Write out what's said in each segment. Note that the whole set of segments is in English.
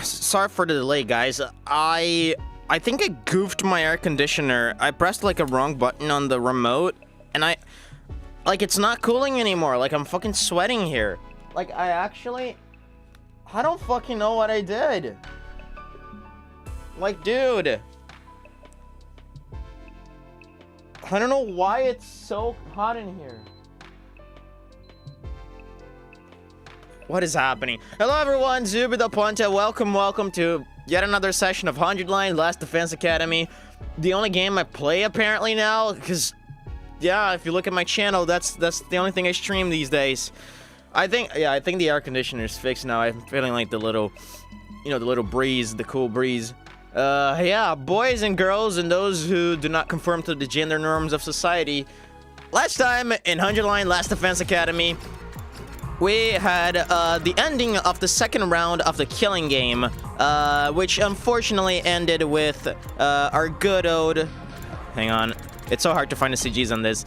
sorry for the delay, guys. I think I goofed my air conditioner. I pressed like a wrong button on the remote, and it's not cooling anymore. Like, I'm fucking sweating here. Like, I don't fucking know what I did. Like, dude. I don't know why it's so hot in here. What is happening? Hello everyone, Zubi the Ponte. Welcome to yet another session of 100 Line Last Defense Academy. The only game I play apparently now, because yeah, if you look at my channel, that's the only thing I stream these days. I think the air conditioner is fixed now. I'm feeling like the little, the little breeze, the cool breeze. Yeah, boys and girls and those who do not conform to the gender norms of society. Last time in 100 Line Last Defense Academy, we had the ending of the second round of the killing game, which unfortunately ended with our good old... Hang on, it's so hard to find the CGs on this.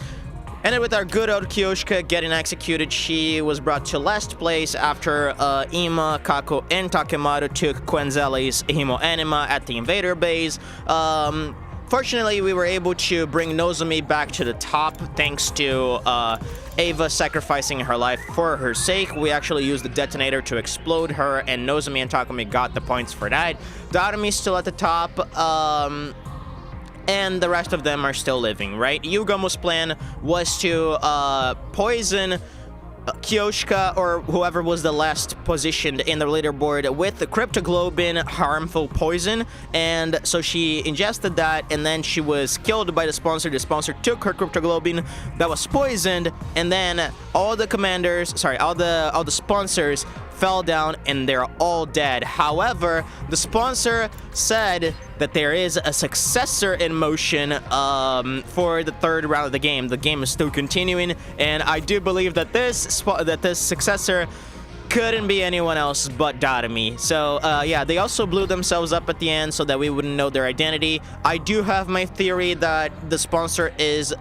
Ended with our good old Kyoshka getting executed. She was brought to last place after Ima, Kako, and Takemaru took Quenzelli's Himo Anima at the invader base. Fortunately, we were able to bring Nozomi back to the top thanks to Ava sacrificing her life for her sake. We actually used the detonator to explode her, and Nozomi and Takumi got the points for that. Darumi's still at the top, and the rest of them are still living, right? Yugamo's plan was to poison Kyoshka, or whoever was the last positioned in the leaderboard, with the cryptoglobin harmful poison, and so she ingested that, and then she was killed by the sponsor. The sponsor took her cryptoglobin that was poisoned, and then all the sponsors fell down and they're all dead. However, the sponsor said that there is a successor in motion for the third round of the game. The game is still continuing, and I do believe that this successor couldn't be anyone else but Darumi. So yeah, they also blew themselves up at the end so that we wouldn't know their identity. I do have my theory that the sponsor is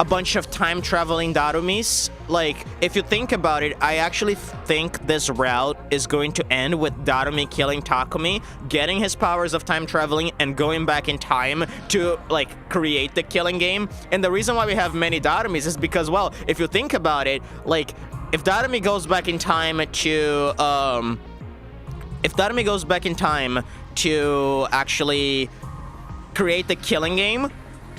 a bunch of time-traveling Darumis. Like, if you think about it, I actually think this route is going to end with Darumi killing Takumi, getting his powers of time traveling, and going back in time to, like, create the killing game. And the reason why we have many Darumis is because, well, if you think about it, like, if Darumi goes back in time to actually create the killing game,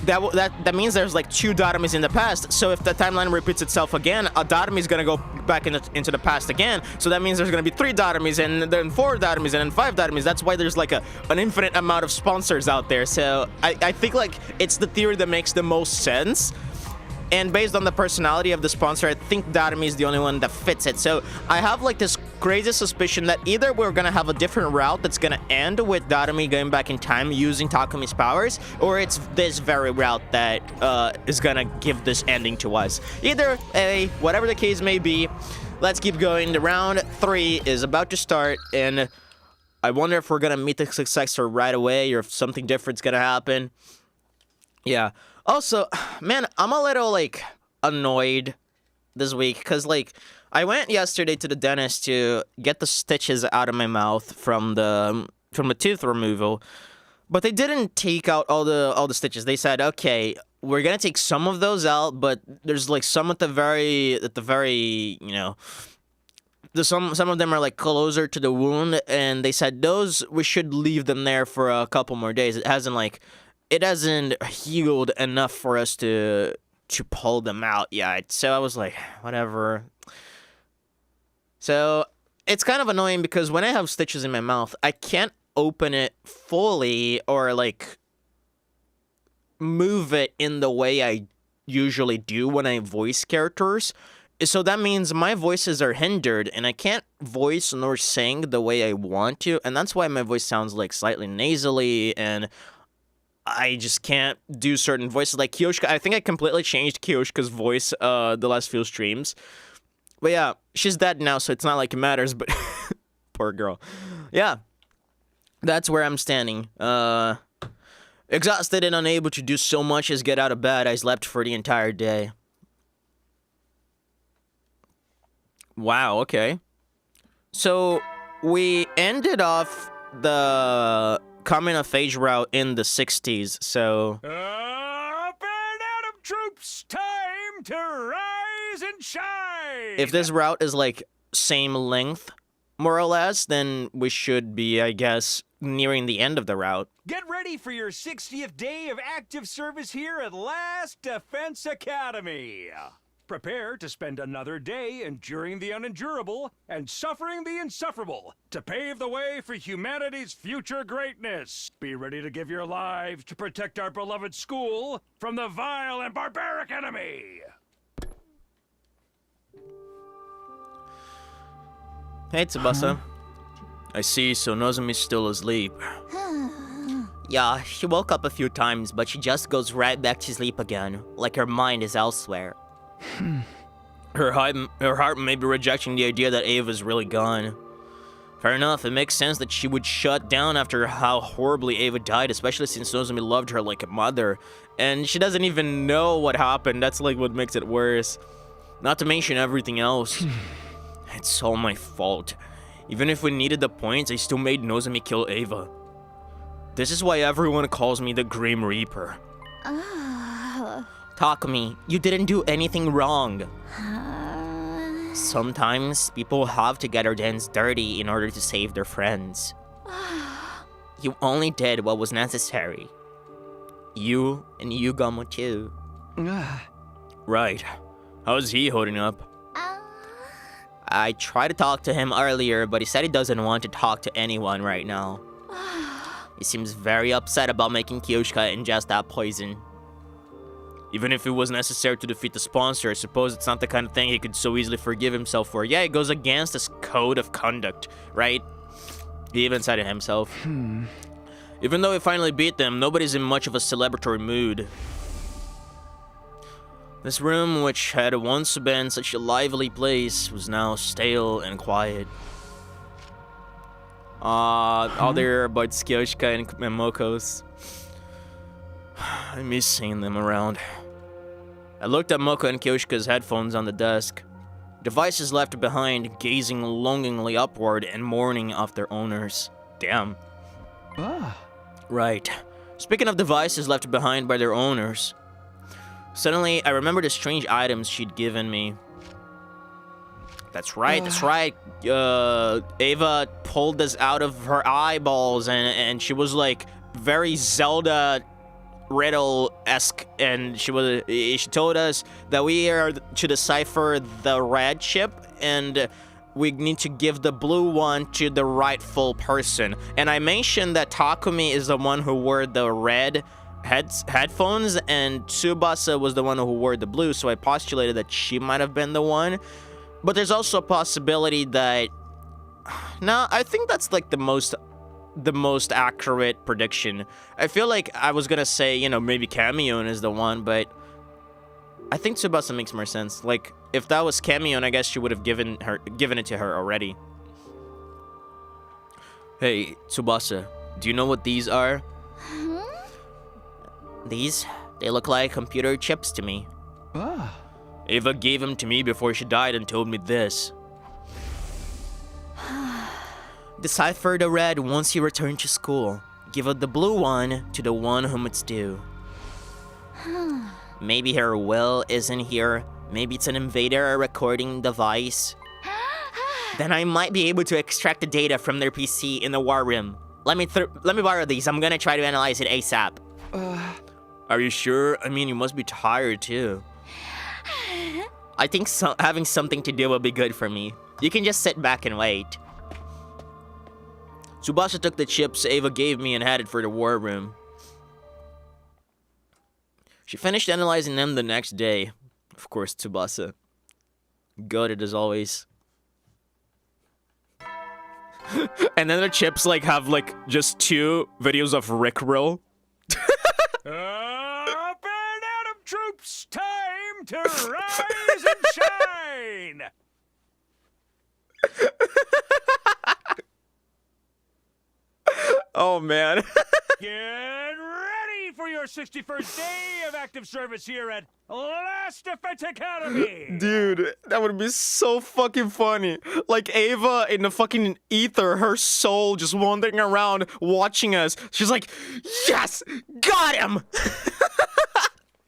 that means there's like 2 Darumis in the past. So if the timeline repeats itself again, a Darumi is gonna go back into the past again. So that means there's gonna be 3 Darumis, and then 4 Darumis, and then 5 Darumis. That's why there's like an infinite amount of sponsors out there. So I think like it's the theory that makes the most sense. And based on the personality of the sponsor, I think Darumi is the only one that fits it. So I have like this crazy suspicion that either we're gonna have a different route that's gonna end with Darumi going back in time using Takumi's powers, or it's this very route that is gonna give this ending to us. Either way, whatever the case may be, let's keep going. The round 3 is about to start, and I wonder if we're gonna meet the successor right away or if something different's gonna happen. Yeah. Also, man, I'm a little, like, annoyed this week, because, like, I went yesterday to the dentist to get the stitches out of my mouth from the tooth removal, but they didn't take out all the stitches. They said, okay, we're gonna take some of those out, but there's, like, some at the very, some of them are, like, closer to the wound, and they said those, we should leave them there for a couple more days. It hasn't healed enough for us to pull them out yet. So I was like, whatever. So it's kind of annoying because when I have stitches in my mouth, I can't open it fully or like move it in the way I usually do when I voice characters. So that means my voices are hindered and I can't voice nor sing the way I want to. And that's why my voice sounds like slightly nasally, and I just can't do certain voices like Kyoshka. I think I completely changed Kyoshka's voice the last few streams. But yeah, she's dead now, so it's not like it matters, but poor girl. Yeah, that's where I'm standing. Exhausted and unable to do so much as get out of bed, I slept for the entire day. Wow, okay. So, We ended off the coming of age route in the 60s, so... Up and at 'em, troops! Time to rise and shine! If this route is, like, same length, more or less, then we should be, I guess, nearing the end of the route. Get ready for your 60th day of active service here at Last Defense Academy. Prepare to spend another day enduring the unendurable and suffering the insufferable to pave the way for humanity's future greatness. Be ready to give your lives to protect our beloved school from the vile and barbaric enemy. Hey, Tsubasa. I see, so Nozomi's still asleep. Yeah, she woke up a few times, but she just goes right back to sleep again, like her mind is elsewhere. Her heart may be rejecting the idea that Ava's really gone. Fair enough, it makes sense that she would shut down after how horribly Ava died, especially since Nozomi loved her like a mother. And she doesn't even know what happened, that's like what makes it worse. Not to mention everything else. It's all my fault. Even if we needed the points, I still made Nozomi kill Ava. This is why everyone calls me the Grim Reaper. Takumi, you didn't do anything wrong. Sometimes people have to get their hands dirty in order to save their friends. You only did what was necessary. You and Yugamo too. Right. How's he holding up? I tried to talk to him earlier, but he said he doesn't want to talk to anyone right now. He seems very upset about making Kyoshika ingest that poison. Even if it was necessary to defeat the sponsor, I suppose it's not the kind of thing he could so easily forgive himself for. Yeah, it goes against his code of conduct, right? He even said it himself. Even though he finally beat them, nobody's in much of a celebratory mood. This room, which had once been such a lively place, was now stale and quiet. All there but Kyoshika and Moko's. I miss seeing them around. I looked at Moko and Kyoshika's headphones on the desk. Devices left behind, gazing longingly upward and mourning of their owners. Damn. Right. Speaking of devices left behind by their owners, suddenly I remembered the strange items she'd given me. That's right. Ava pulled this out of her eyeballs and she was like very Zelda riddle-esque, and she told us that we are to decipher the red chip and we need to give the blue one to the rightful person. And I mentioned that Takumi is the one who wore the red headphones and Tsubasa was the one who wore the blue, so I postulated that she might have been the one. But there's also a possibility that... No, I think that's like the most accurate prediction. I feel like I was gonna say, you know, maybe Camion is the one, but I think Tsubasa makes more sense. Like, if that was Camion, I guess she would have given it to her already. Hey, Tsubasa, do you know what these are? These? They look like computer chips to me. Ava gave them to me before she died and told me this. Decipher the red once you return to school. Give out the blue one to the one whom it's due. Maybe her will isn't here. Maybe it's an invader recording device. Then I might be able to extract the data from their PC in the war room. Let me borrow these. I'm gonna try to analyze it ASAP. Are you sure? I mean, you must be tired too. I think having something to do will be good for me. You can just sit back and wait. Tsubasa took the chips Ava gave me and headed for the war room. She finished analyzing them the next day. Of course, Tsubasa. Goated as always. And then the chips like have like just 2 videos of Rickroll. Up and at 'em, troops! Time to rise and shine! Oh man. Get ready for your 61st day of active service here at Last Defense Academy. Dude, that would be so fucking funny. Like Ava in the fucking ether, her soul just wandering around watching us. She's like, yes, got him.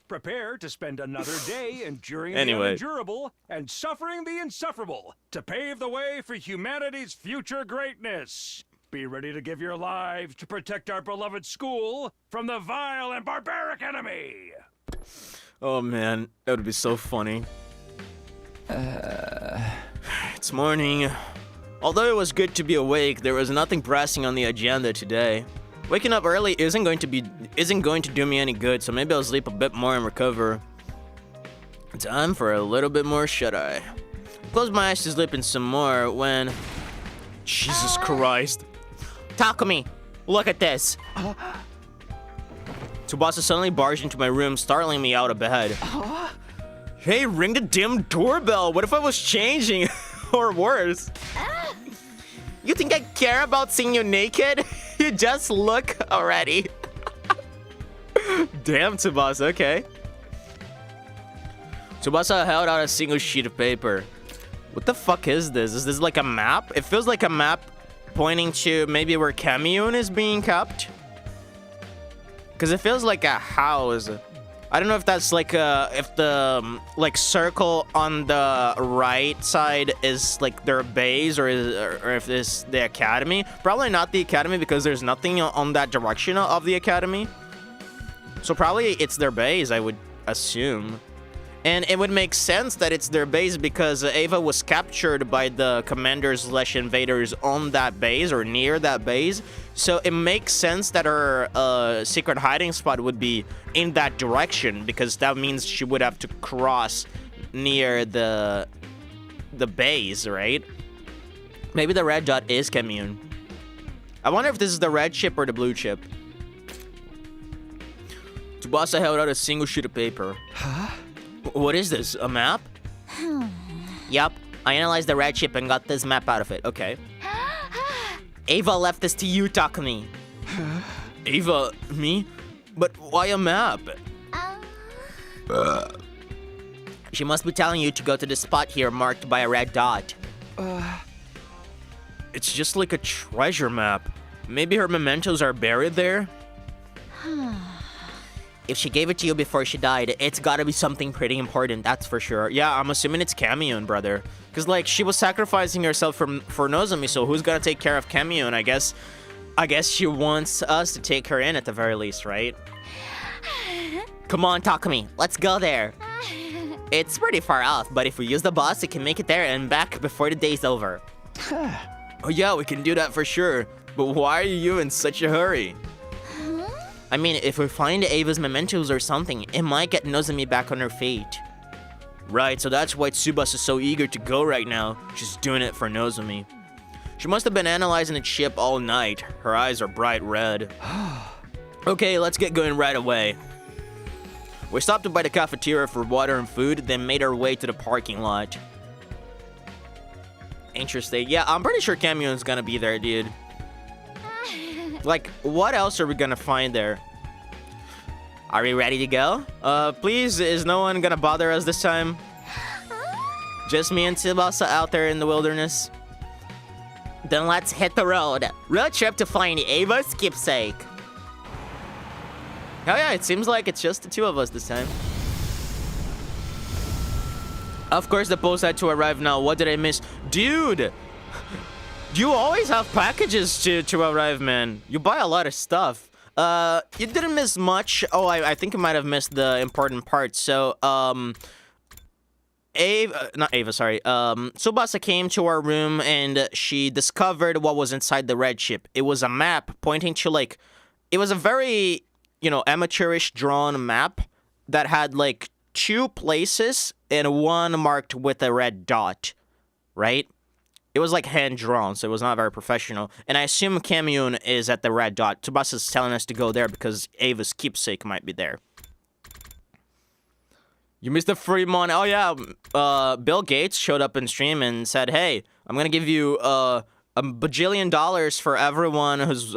Prepare to spend another day enduring Anyway. the unendurable and suffering the insufferable to pave the way for humanity's future greatness. Be ready to give your lives to protect our beloved school from the vile and barbaric enemy. Oh man, that would be so funny. It's morning. Although it was good to be awake, there was nothing pressing on the agenda today. Waking up early isn't going to do me any good, so maybe I'll sleep a bit more and recover. Time for a little bit more shut-eye. Closed my eyes to sleep in some more when... Jesus Christ. Takumi, look at this. Tsubasa suddenly barged into my room, startling me out of bed. Hey, ring the damn doorbell. What if I was changing? Or worse. You think I care about seeing you naked? You just look already. Damn, Tsubasa, okay. Tsubasa held out a single sheet of paper. What the fuck is this? Is this like a map? It feels like a map pointing to maybe where Kamiyun is being kept. Because it feels like a house. I don't know if that's like if the like circle on the right side is like their base or if it's the academy. Probably not the academy because there's nothing on that direction of the academy. So probably it's their base, I would assume. And it would make sense that it's their base because Ava was captured by the commanders/invaders on that base or near that base. So it makes sense that her secret hiding spot would be in that direction because that means she would have to cross near the base, right? Maybe the red dot is Kamiyun. I wonder if this is the red chip or the blue chip. Tsubasa held out a single sheet of paper. Huh? What is this? A map? Yup. I analyzed the red chip and got this map out of it. Okay. Ava left this to you, Takumi. Ava? Me? But why a map? She must be telling you to go to the spot here marked by a red dot. It's just like a treasure map. Maybe her mementos are buried there? If she gave it to you before she died, it's gotta be something pretty important, that's for sure. Yeah, I'm assuming it's Kamiyun, brother. Because, like, she was sacrificing herself for Nozomi, so who's gonna take care of Kamiyun? I guess she wants us to take her in at the very least, right? Come on, Takumi, let's go there. It's pretty far off, but if we use the bus, we can make it there and back before the day's over. Oh yeah, we can do that for sure. But why are you in such a hurry? I mean, if we find Ava's mementos or something, it might get Nozomi back on her feet. Right, so that's why Tsubasa is so eager to go right now. She's doing it for Nozomi. She must have been analyzing the chip all night. Her eyes are bright red. Okay, let's get going right away. We stopped by the cafeteria for water and food, then made our way to the parking lot. Interesting. Yeah, I'm pretty sure Kamiyun's gonna be there, dude. Like, what else are we gonna find there? Are we ready to go? Please, is no one gonna bother us this time? Just me and Tsubasa out there in the wilderness? Then let's hit the road. Road trip to find Ava's keepsake. Oh yeah, it seems like it's just the two of us this time. Of course, the post had to arrive now. What did I miss? Dude! You always have packages to arrive, man. You buy a lot of stuff. You didn't miss much. Oh, I think you might have missed the important part. So, Tsubasa came to our room and she discovered what was inside the red chip. It was a map pointing to, like, it was a very, you know, amateurish drawn map that had, like, 2 places and one marked with a red dot, right? It was like hand-drawn, so it was not very professional. And I assume Kamiyun is at the red dot. Tsubasa's telling us to go there because Ava's keepsake might be there. You missed the free money. Oh, yeah. Bill Gates showed up in stream and said, hey, I'm going to give you a bajillion dollars for everyone who's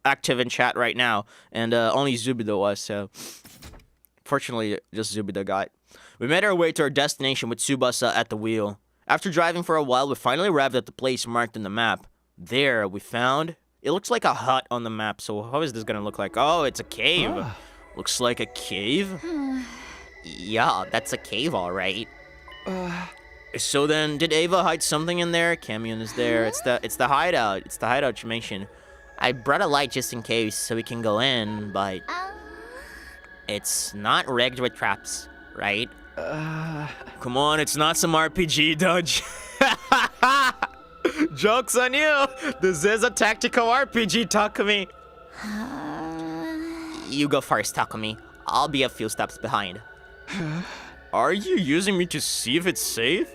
active in chat right now, and only Zubida was, so fortunately, just Zubida got. We made our way to our destination with Tsubasa at the wheel. After driving for a while, we finally arrived at the place marked on the map. There, we found... It looks like a hut on the map, so how is this gonna look like? Oh, it's a cave. Looks like a cave? Yeah, that's a cave, all right. So then, did Ava hide something in there? Camion is there. It's the hideout. It's the hideout you mentioned. I brought a light just in case so we can go in, but it's not rigged with traps, right? Come on, it's not some RPG, Dodge. Joke's on you. This is a tactical RPG, Takumi. You go first, Takumi. I'll be a few steps behind. Are you using me to see if it's safe?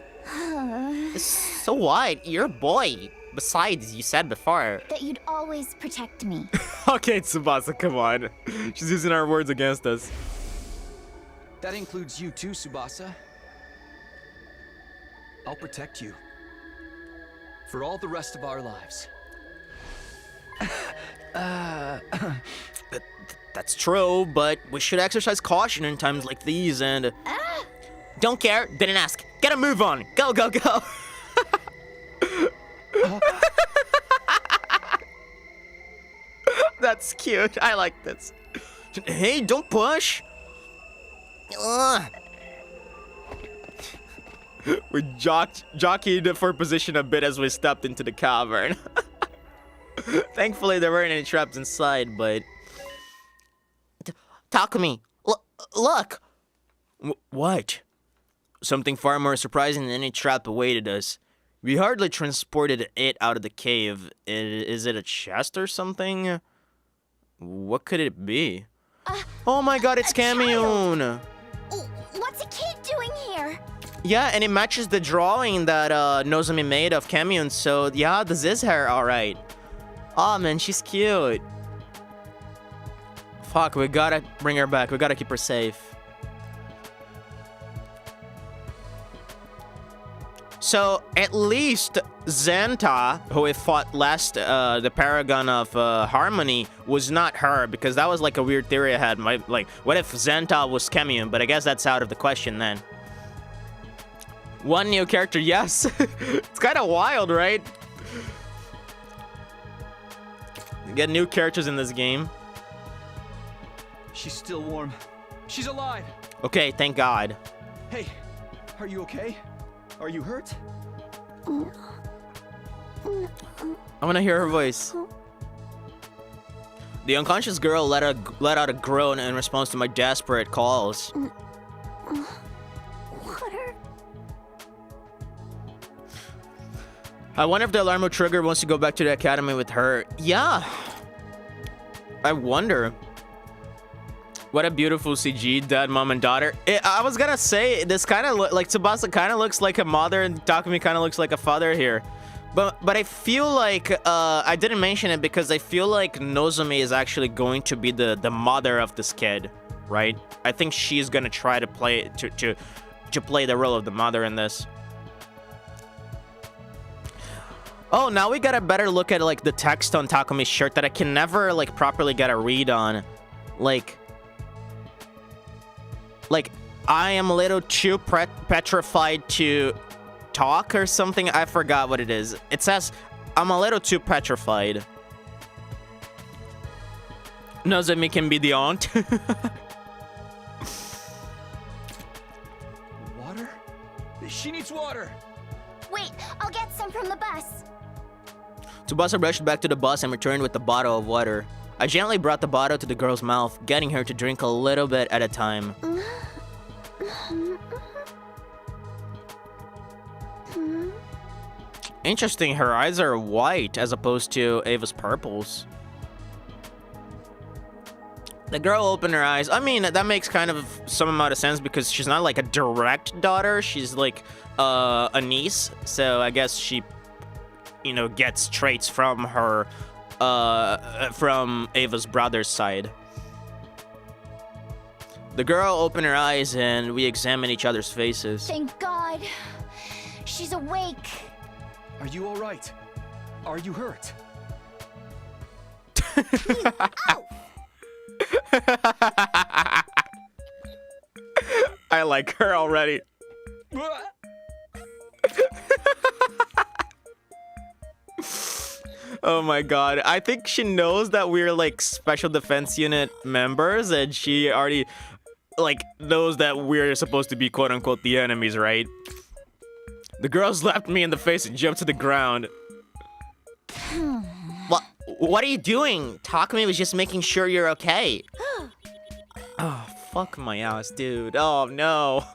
So what? You're a boy. Besides, you said before that you'd always protect me. Okay, Tsubasa, come on. She's using our words against us. That includes you too, Tsubasa. I'll protect you. For all the rest of our lives. That's true, but we should exercise caution in times like these and... Don't care, didn't ask. Get a move on. Go, go, go. That's cute. I like this. Hey, don't push. We jockeyed for position a bit as we stepped into the cavern. Thankfully, there weren't any traps inside, but... Takumi, look! What? Something far more surprising than any trap awaited us. We hardly transported it out of the cave. Is it a chest or something? What could it be? Oh my god, it's Camion! What's a kid doing here? Yeah, and it matches the drawing that Nozomi made of Camion, so yeah, this is her, alright. Aw, man, she's cute. Fuck, we gotta bring her back. We gotta keep her safe. So, at least Zenta, who we fought last, the paragon of Harmony, was not her, because that was like a weird theory I had. Like, what if Zenta was Camion? But I guess that's out of the question then. One new character, yes. It's kind of wild, right? You get new characters in this game. She's still warm. She's alive. Okay, thank God. Hey, are you okay? Are you hurt? I want to hear her voice. The unconscious girl let out a groan in response to my desperate calls. Water. I wonder if the alarm will trigger once you go back to the academy with her. Yeah. I wonder. What a beautiful CG, dad, mom, and daughter. I was gonna say, this kind of like Tsubasa kind of looks like a mother, and Takumi kind of looks like a father here. But I feel like I didn't mention it because I feel like Nozomi is actually going to be the mother of this kid, right? I think she's gonna try to play to play the role of the mother in this. Oh, now we got a better look at like the text on Takumi's shirt that I can never like properly get a read on, like I am a little too petrified to talk or something. I forgot what it is. It says, I'm a little too petrified. Nozomi can be the aunt. Water? She needs water. Wait, I'll get some from the bus. Tsubasa rushed back to the bus and returned with a bottle of water. I gently brought the bottle to the girl's mouth, getting her to drink a little bit at a time. Interesting, her eyes are white as opposed to Ava's purples. The girl opened her eyes. I mean, that makes kind of some amount of sense because she's not like a direct daughter. She's like a niece. So I guess she, you know, gets traits from her, from Ava's brother's side. The girl opened her eyes and we examined each other's faces. Thank God. She's awake. Are you all right? Are you hurt? I like her already. Oh my god. I think she knows that we're like special defense unit members and she already like knows that we're supposed to be quote unquote the enemies, right? The girl slapped me in the face and jumped to the ground. What are you doing? Takumi was just making sure you're okay. Oh, fuck my ass, dude. Oh no.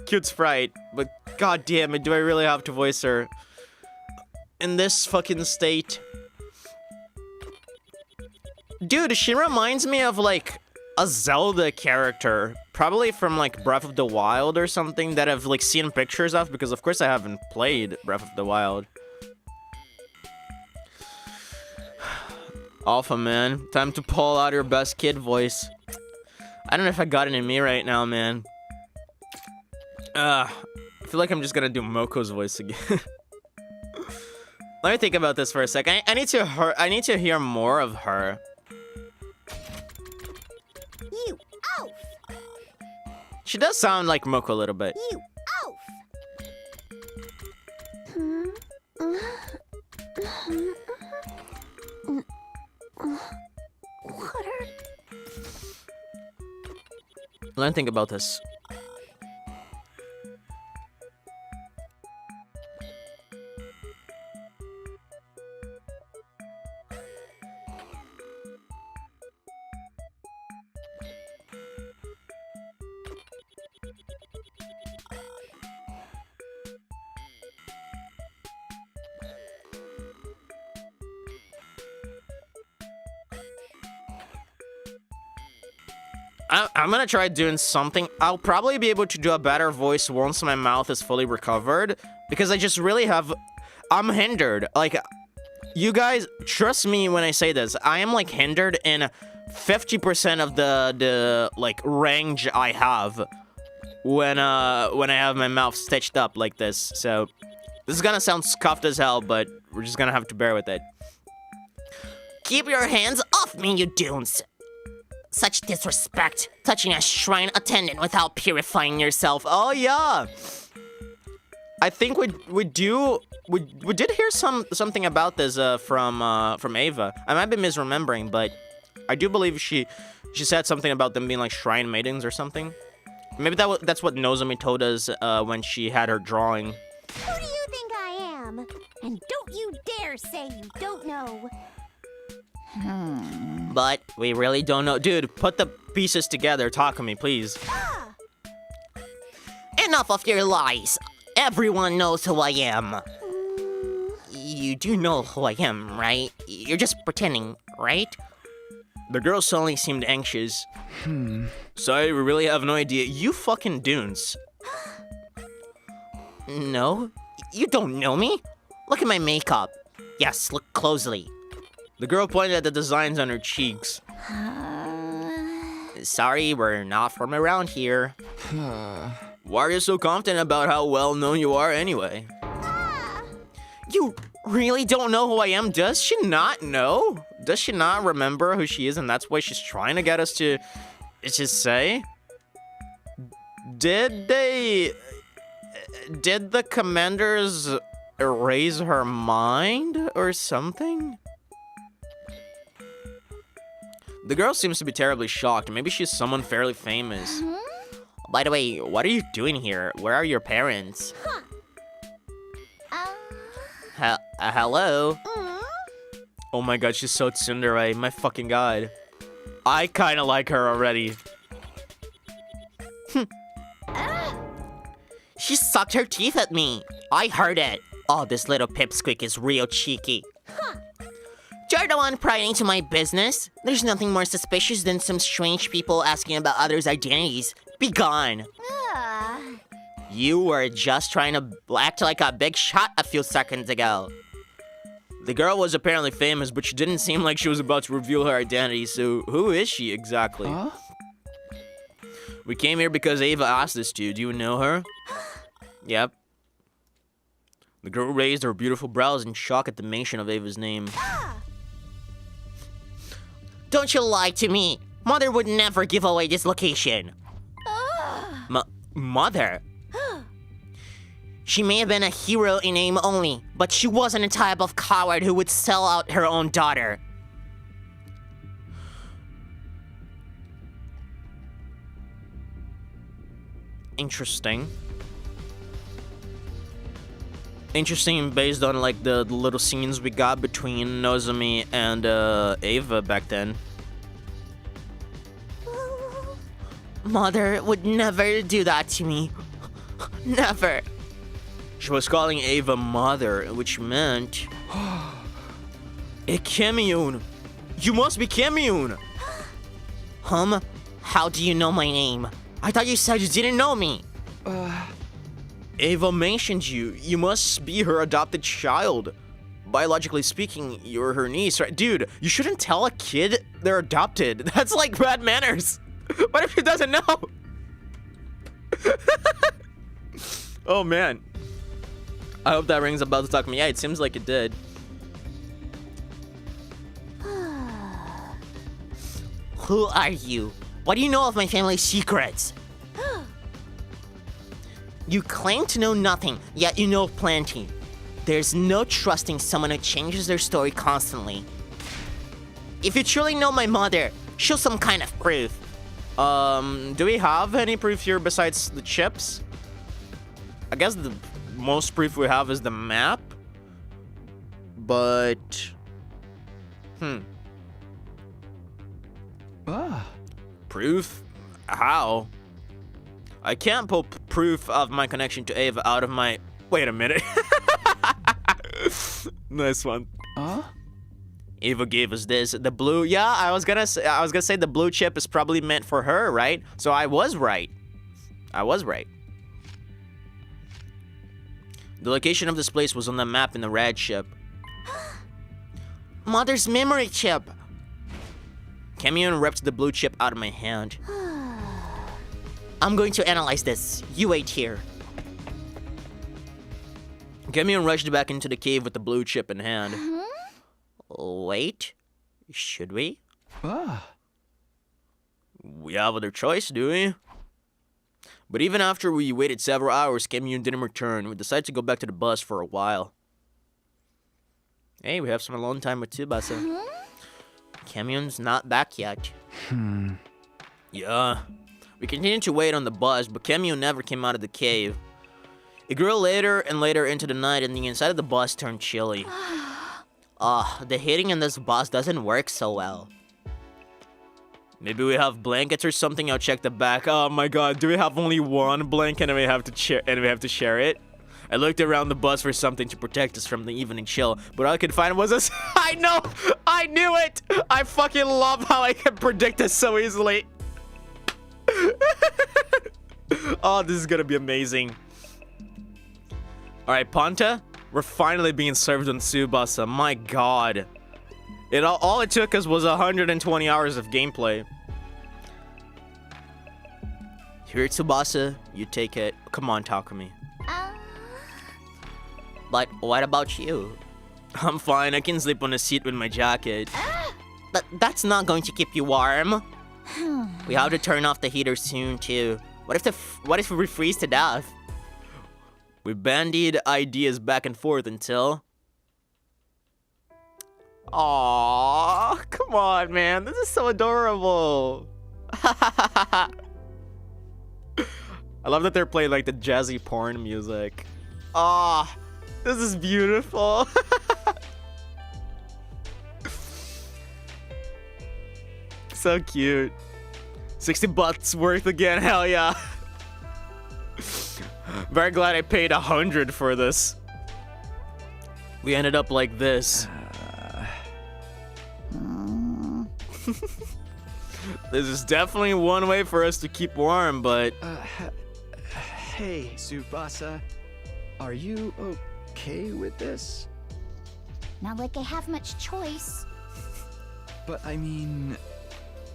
Cute sprite, but god damn it, do I really have to voice her in this fucking state? Dude, she reminds me of like a Zelda character, probably from like Breath of the Wild or something that I've like seen pictures of, because of course I haven't played Breath of the Wild. Alpha man, time to pull out your best kid voice. I don't know if I got it in me right now, man. I feel like I'm just gonna do Moko's voice again. Let me think about this for a second. I need to hear more of her. You oaf! She does sound like Moko a little bit. You oaf! What are... Let me think about this. I'm gonna try doing something. I'll probably be able to do a better voice once my mouth is fully recovered, because I just really I'm hindered. Like, you guys, trust me when I say this. I am like hindered in 50% of the like range I have when I have my mouth stitched up like this. So this is gonna sound scuffed as hell, but we're just gonna have to bear with it. Keep your hands off me, you dunes! Such disrespect, touching a shrine attendant without purifying yourself. Oh yeah, I think we did hear something about this from Ava. I might be misremembering, but I do believe she said something about them being like shrine maidens or something. Maybe that's what Nozomi told us when she had her drawing. Who do you think I am? And don't you dare say you don't know. But we really don't know. Dude, put the pieces together. Talk to me, please. Enough of your lies. Everyone knows who I am. You do know who I am, right? You're just pretending, right? The girl suddenly seemed anxious. Sorry, we really have no idea. You fucking dunes. No? You don't know me? Look at my makeup. Yes, look closely. The girl pointed at the designs on her cheeks. Sorry, we're not from around here. Why are you so confident about how well known you are anyway? You really don't know who I am? Does she not know? Does she not remember who she is and that's why she's trying to get us to just say? Did the commanders erase her mind or something? The girl seems to be terribly shocked. Maybe she's someone fairly famous. By the way, what are you doing here? Where are your parents? Hello? Oh my god, she's so tsundere. My fucking god. I kinda like her already. She sucked her teeth at me. I heard it. Oh, this little pipsqueak is real cheeky. You're the one prying into my business. There's nothing more suspicious than some strange people asking about others' identities. Be gone. You were just trying to act like a big shot a few seconds ago. The girl was apparently famous, but she didn't seem like she was about to reveal her identity, so who is she exactly? Huh? We came here because Ava asked us to. Do you know her? Yep. The girl raised her beautiful brows in shock at the mention of Ava's name. Don't you lie to me. Mother would never give away this location. Mother? She may have been a hero in name only, but she wasn't a type of coward who would sell out her own daughter. Interesting. Interesting based on like the little scenes we got between Nozomi and Ava back then. Mother would never do that to me. Never. She was calling Ava mother, which meant... Kemiun! You must be Kemiun! How do you know my name? I thought you said you didn't know me. Ava mentioned you. You must be her adopted child. Biologically speaking, you're her niece, right? Dude, you shouldn't tell a kid they're adopted. That's like bad manners. What if he doesn't know? Oh, man. I hope that rings a bell to talk to me. Yeah, it seems like it did. Who are you? What do you know of my family's secrets? You claim to know nothing, yet you know plenty. There's no trusting someone who changes their story constantly. If you truly know my mother, show some kind of proof. Do we have any proof here besides the chips? I guess the most proof we have is the map. But... Proof? How? I can't pull proof of my connection to Ava out of my... Wait a minute. Nice one. Ava gave us this. The blue... Yeah, I was gonna say the blue chip is probably meant for her, right? So I was right. I was right. The location of this place was on the map in the red chip. Mother's memory chip. Kemiun ripped the blue chip out of my hand. I'm going to analyze this. You wait here. Kemiun rushed back into the cave with the blue chip in hand. Wait. Should we? We have other choice, do we? But even after we waited several hours, Kemiun didn't return. We decided to go back to the bus for a while. Hey, we have some alone time with Tsubasa. Kemiun's not back yet. Yeah. We continued to wait on the bus, but Kemiun never came out of the cave. It grew later and later into the night, and the inside of the bus turned chilly. The heating in this bus doesn't work so well. Maybe we have blankets or something. I'll check the back. Oh my god, do we have only one blanket and we have to share it? I looked around the bus for something to protect us from the evening chill, but all I could find was this. I know! I knew it! I fucking love how I can predict this so easily. Oh, this is gonna be amazing. Alright, Ponta, we're finally being served on Tsubasa. My god. All it took us was 120 hours of gameplay. Here, Tsubasa, you take it. Come on, Takumi. But what about you? I'm fine. I can sleep on a seat with my jacket. But that's not going to keep you warm. We have to turn off the heater soon, too. What if we freeze to death? We bandied ideas back and forth until... Aww, come on, man. This is so adorable. I love that they're playing like the jazzy porn music. Aw, this is beautiful. So cute. 60 bucks worth again, hell yeah. Very glad I paid 100 for this. We ended up like this. This is definitely one way for us to keep warm, but... Hey, Tsubasa. Are you okay with this? Not like I have much choice. But I mean,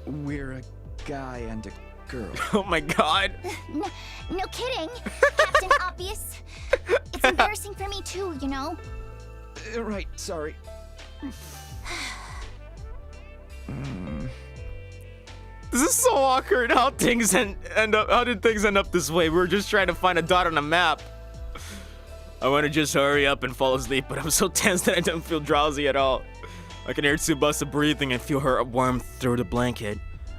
we're a guy and a girl. Oh my god. No kidding, Captain Obvious. It's embarrassing for me too, you know? Right, sorry. This is so awkward. How things end up? How did things end up this way? We were just trying to find a dot on a map. I want to just hurry up and fall asleep, but I'm so tense that I don't feel drowsy at all. I can hear Tsubasa breathing and feel her warmth through the blanket.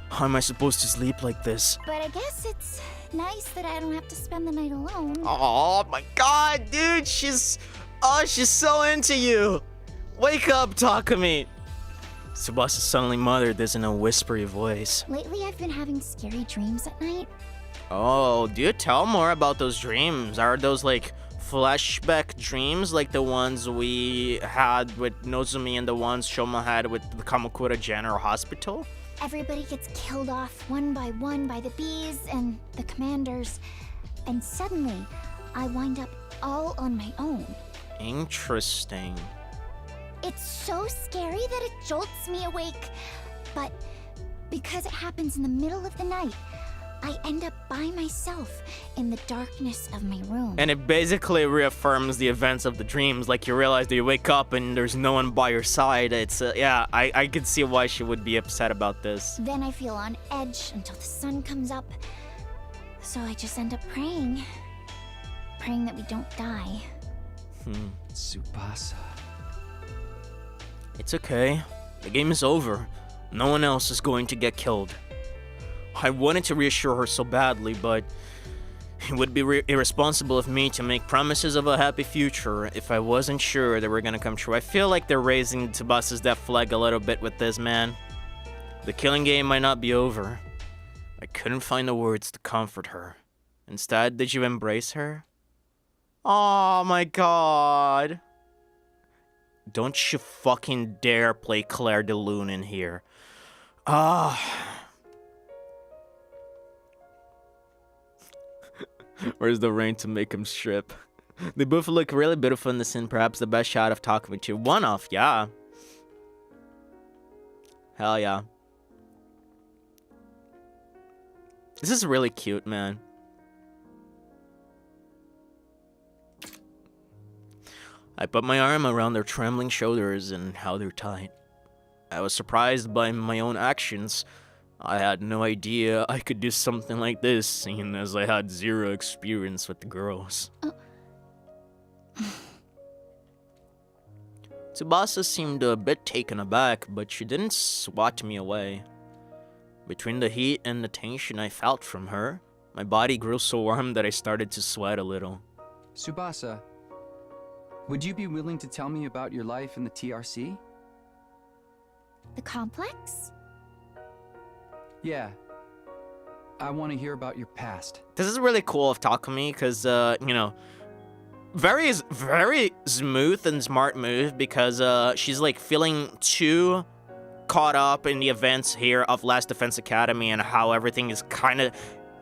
How am I supposed to sleep like this? But I guess it's nice that I don't have to spend the night alone. Oh my god, dude, she's so into you. Wake up, Takumi. Tsubasa suddenly muttered this in a whispery voice. Lately, I've been having scary dreams at night. Oh, do you tell more about those dreams? Are those like flashback dreams like the ones we had with Nozumi and the ones Shoma had with the Kamakura General Hospital? Everybody gets killed off one by the bees and the commanders. And suddenly, I wind up all on my own. Interesting. It's so scary that it jolts me awake. But because it happens in the middle of the night, I end up by myself in the darkness of my room. And it basically reaffirms the events of the dreams. Like you realize that you wake up and there's no one by your side. It's yeah, I could see why she would be upset about this. Then I feel on edge until the sun comes up. So I just end up praying. Praying that we don't die. Tsubasa. It's okay. The game is over. No one else is going to get killed. I wanted to reassure her so badly, but it would be irresponsible of me to make promises of a happy future if I wasn't sure they were gonna come true. I feel like they're raising Tsubasa's death flag a little bit with this, man. The killing game might not be over. I couldn't find the words to comfort her. Instead, did you embrace her? Oh my god. Don't you fucking dare play Claire de Lune in here. Where's the rain to make him strip? They both look really beautiful in the scene. Perhaps the best shot of Takumi too. One off, yeah. Hell yeah. This is really cute, man. I put my arm around their trembling shoulders and held her tight. I was surprised by my own actions. I had no idea I could do something like this, seeing as I had zero experience with the girls. Tsubasa seemed a bit taken aback, but she didn't swat me away. Between the heat and the tension I felt from her, my body grew so warm that I started to sweat a little. Tsubasa, would you be willing to tell me about your life in the TRC? The complex? Yeah. I want to hear about your past. This is really cool of Takumi, because, you know, very smooth and smart move, because she's, like, feeling too caught up in the events here of Last Defense Academy and how everything is kind of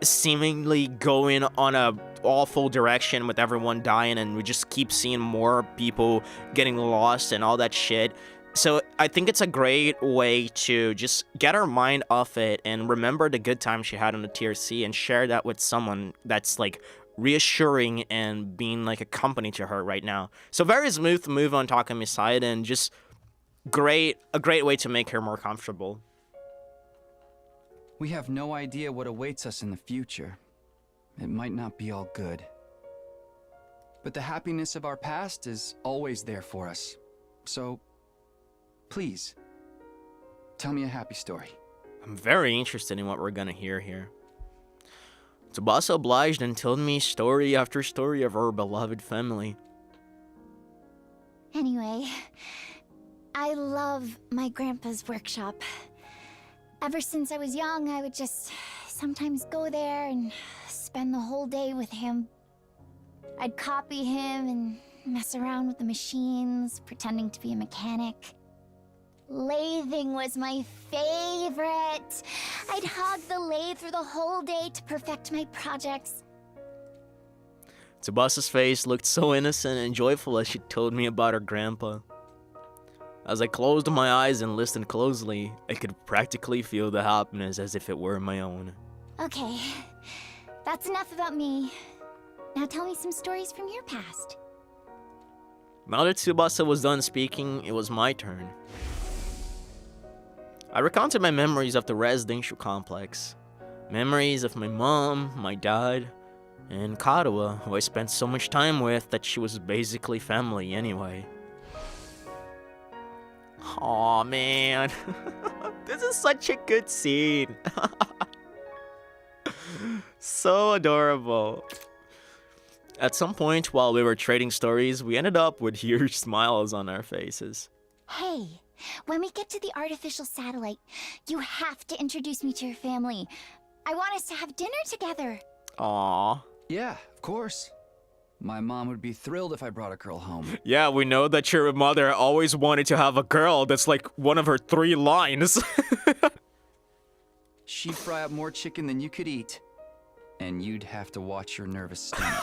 seemingly going on a awful direction with everyone dying, and we just keep seeing more people getting lost and all that shit. So I think it's a great way to just get her mind off it and remember the good time she had on the TRC and share that with someone that's like reassuring and being like a company to her right now. So very smooth move on Takumi's side, and just a great way to make her more comfortable. We have no idea what awaits us in the future. It might not be all good. But the happiness of our past is always there for us. So, please, tell me a happy story. I'm very interested in what we're gonna hear here. Tsubasa obliged and told me story after story of her beloved family. Anyway, I love my grandpa's workshop. Ever since I was young, I would just sometimes go there and spend the whole day with him. I'd copy him and mess around with the machines, pretending to be a mechanic. Lathing was my favorite. I'd hog the lathe through the whole day to perfect my projects. Tsubasa's face looked so innocent and joyful as she told me about her grandpa. As I closed my eyes and listened closely, I could practically feel the happiness as if it were my own. Okay, that's enough about me. Now tell me some stories from your past. Now that Tsubasa was done speaking, it was my turn. I recounted my memories of the residential complex. Memories of my mom, my dad, and Karuha, who I spent so much time with that she was basically family anyway. Aw, man. This is such a good scene. So adorable. At some point while we were trading stories, we ended up with huge smiles on our faces. Hey, when we get to the artificial satellite, you have to introduce me to your family. I want us to have dinner together. Aww. Yeah, of course. My mom would be thrilled if I brought a girl home. Yeah, we know that your mother always wanted to have a girl. That's like one of her 3 lines. She'd fry up more chicken than you could eat. And you'd have to watch your nervous stomach.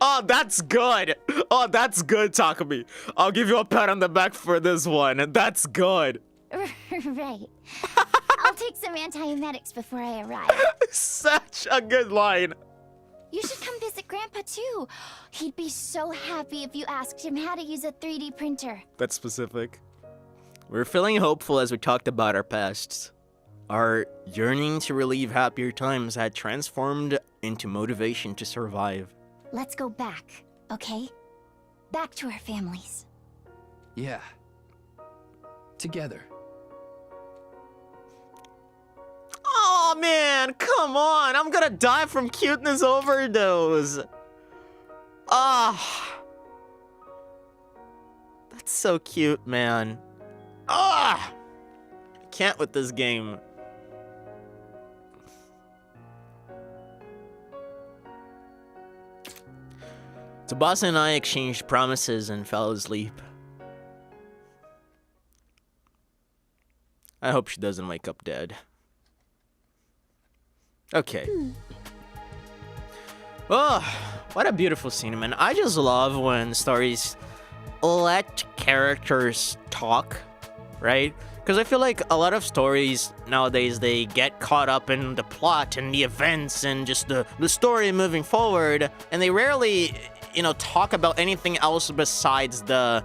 Oh, that's good. Oh, that's good, Takumi. I'll give you a pat on the back for this one. That's good. Right. I'll take some antiemetics before I arrive. Such a good line. You should come visit Grandpa too. He'd be so happy if you asked him how to use a 3D printer. That's specific. We're feeling hopeful as we talked about our pasts. Our yearning to relive happier times had transformed into motivation to survive. Let's go back, okay? Back to our families. Yeah. Together. Oh man, come on! I'm gonna die from cuteness overdose. Ah, that's so cute, man. Ah, I can't with this game. Tsubasa and I exchanged promises and fell asleep. I hope she doesn't wake up dead. Okay. Oh, what a beautiful scene, man. I just love when stories let characters talk, right? Because I feel like a lot of stories nowadays, they get caught up in the plot and the events and just the story moving forward, and they rarely, talk about anything else besides the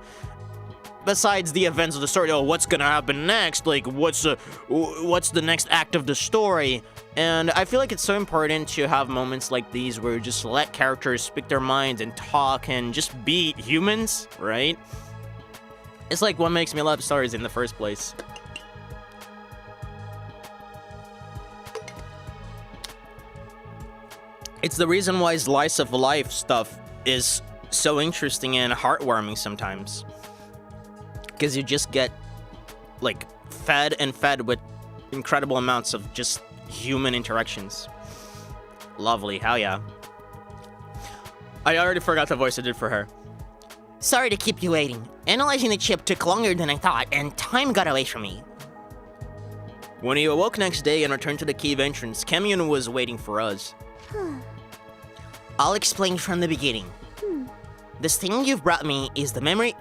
events of the story. Oh, what's gonna happen next? Like, what's the next act of the story? And I feel like it's so important to have moments like these where you just let characters speak their minds and talk and just be humans, right? It's like what makes me love stories in the first place. It's the reason why slice of life stuff is so interesting and heartwarming sometimes. Because you just get, like, fed with incredible amounts of just human interactions. Lovely, hell yeah. I already forgot the voice I did for her. Sorry to keep you waiting. Analyzing the chip took longer than I thought, and time got away from me. When he awoke next day and returned to the cave entrance, Kamiun was waiting for us. I'll explain from the beginning. This thing you've brought me is the memory...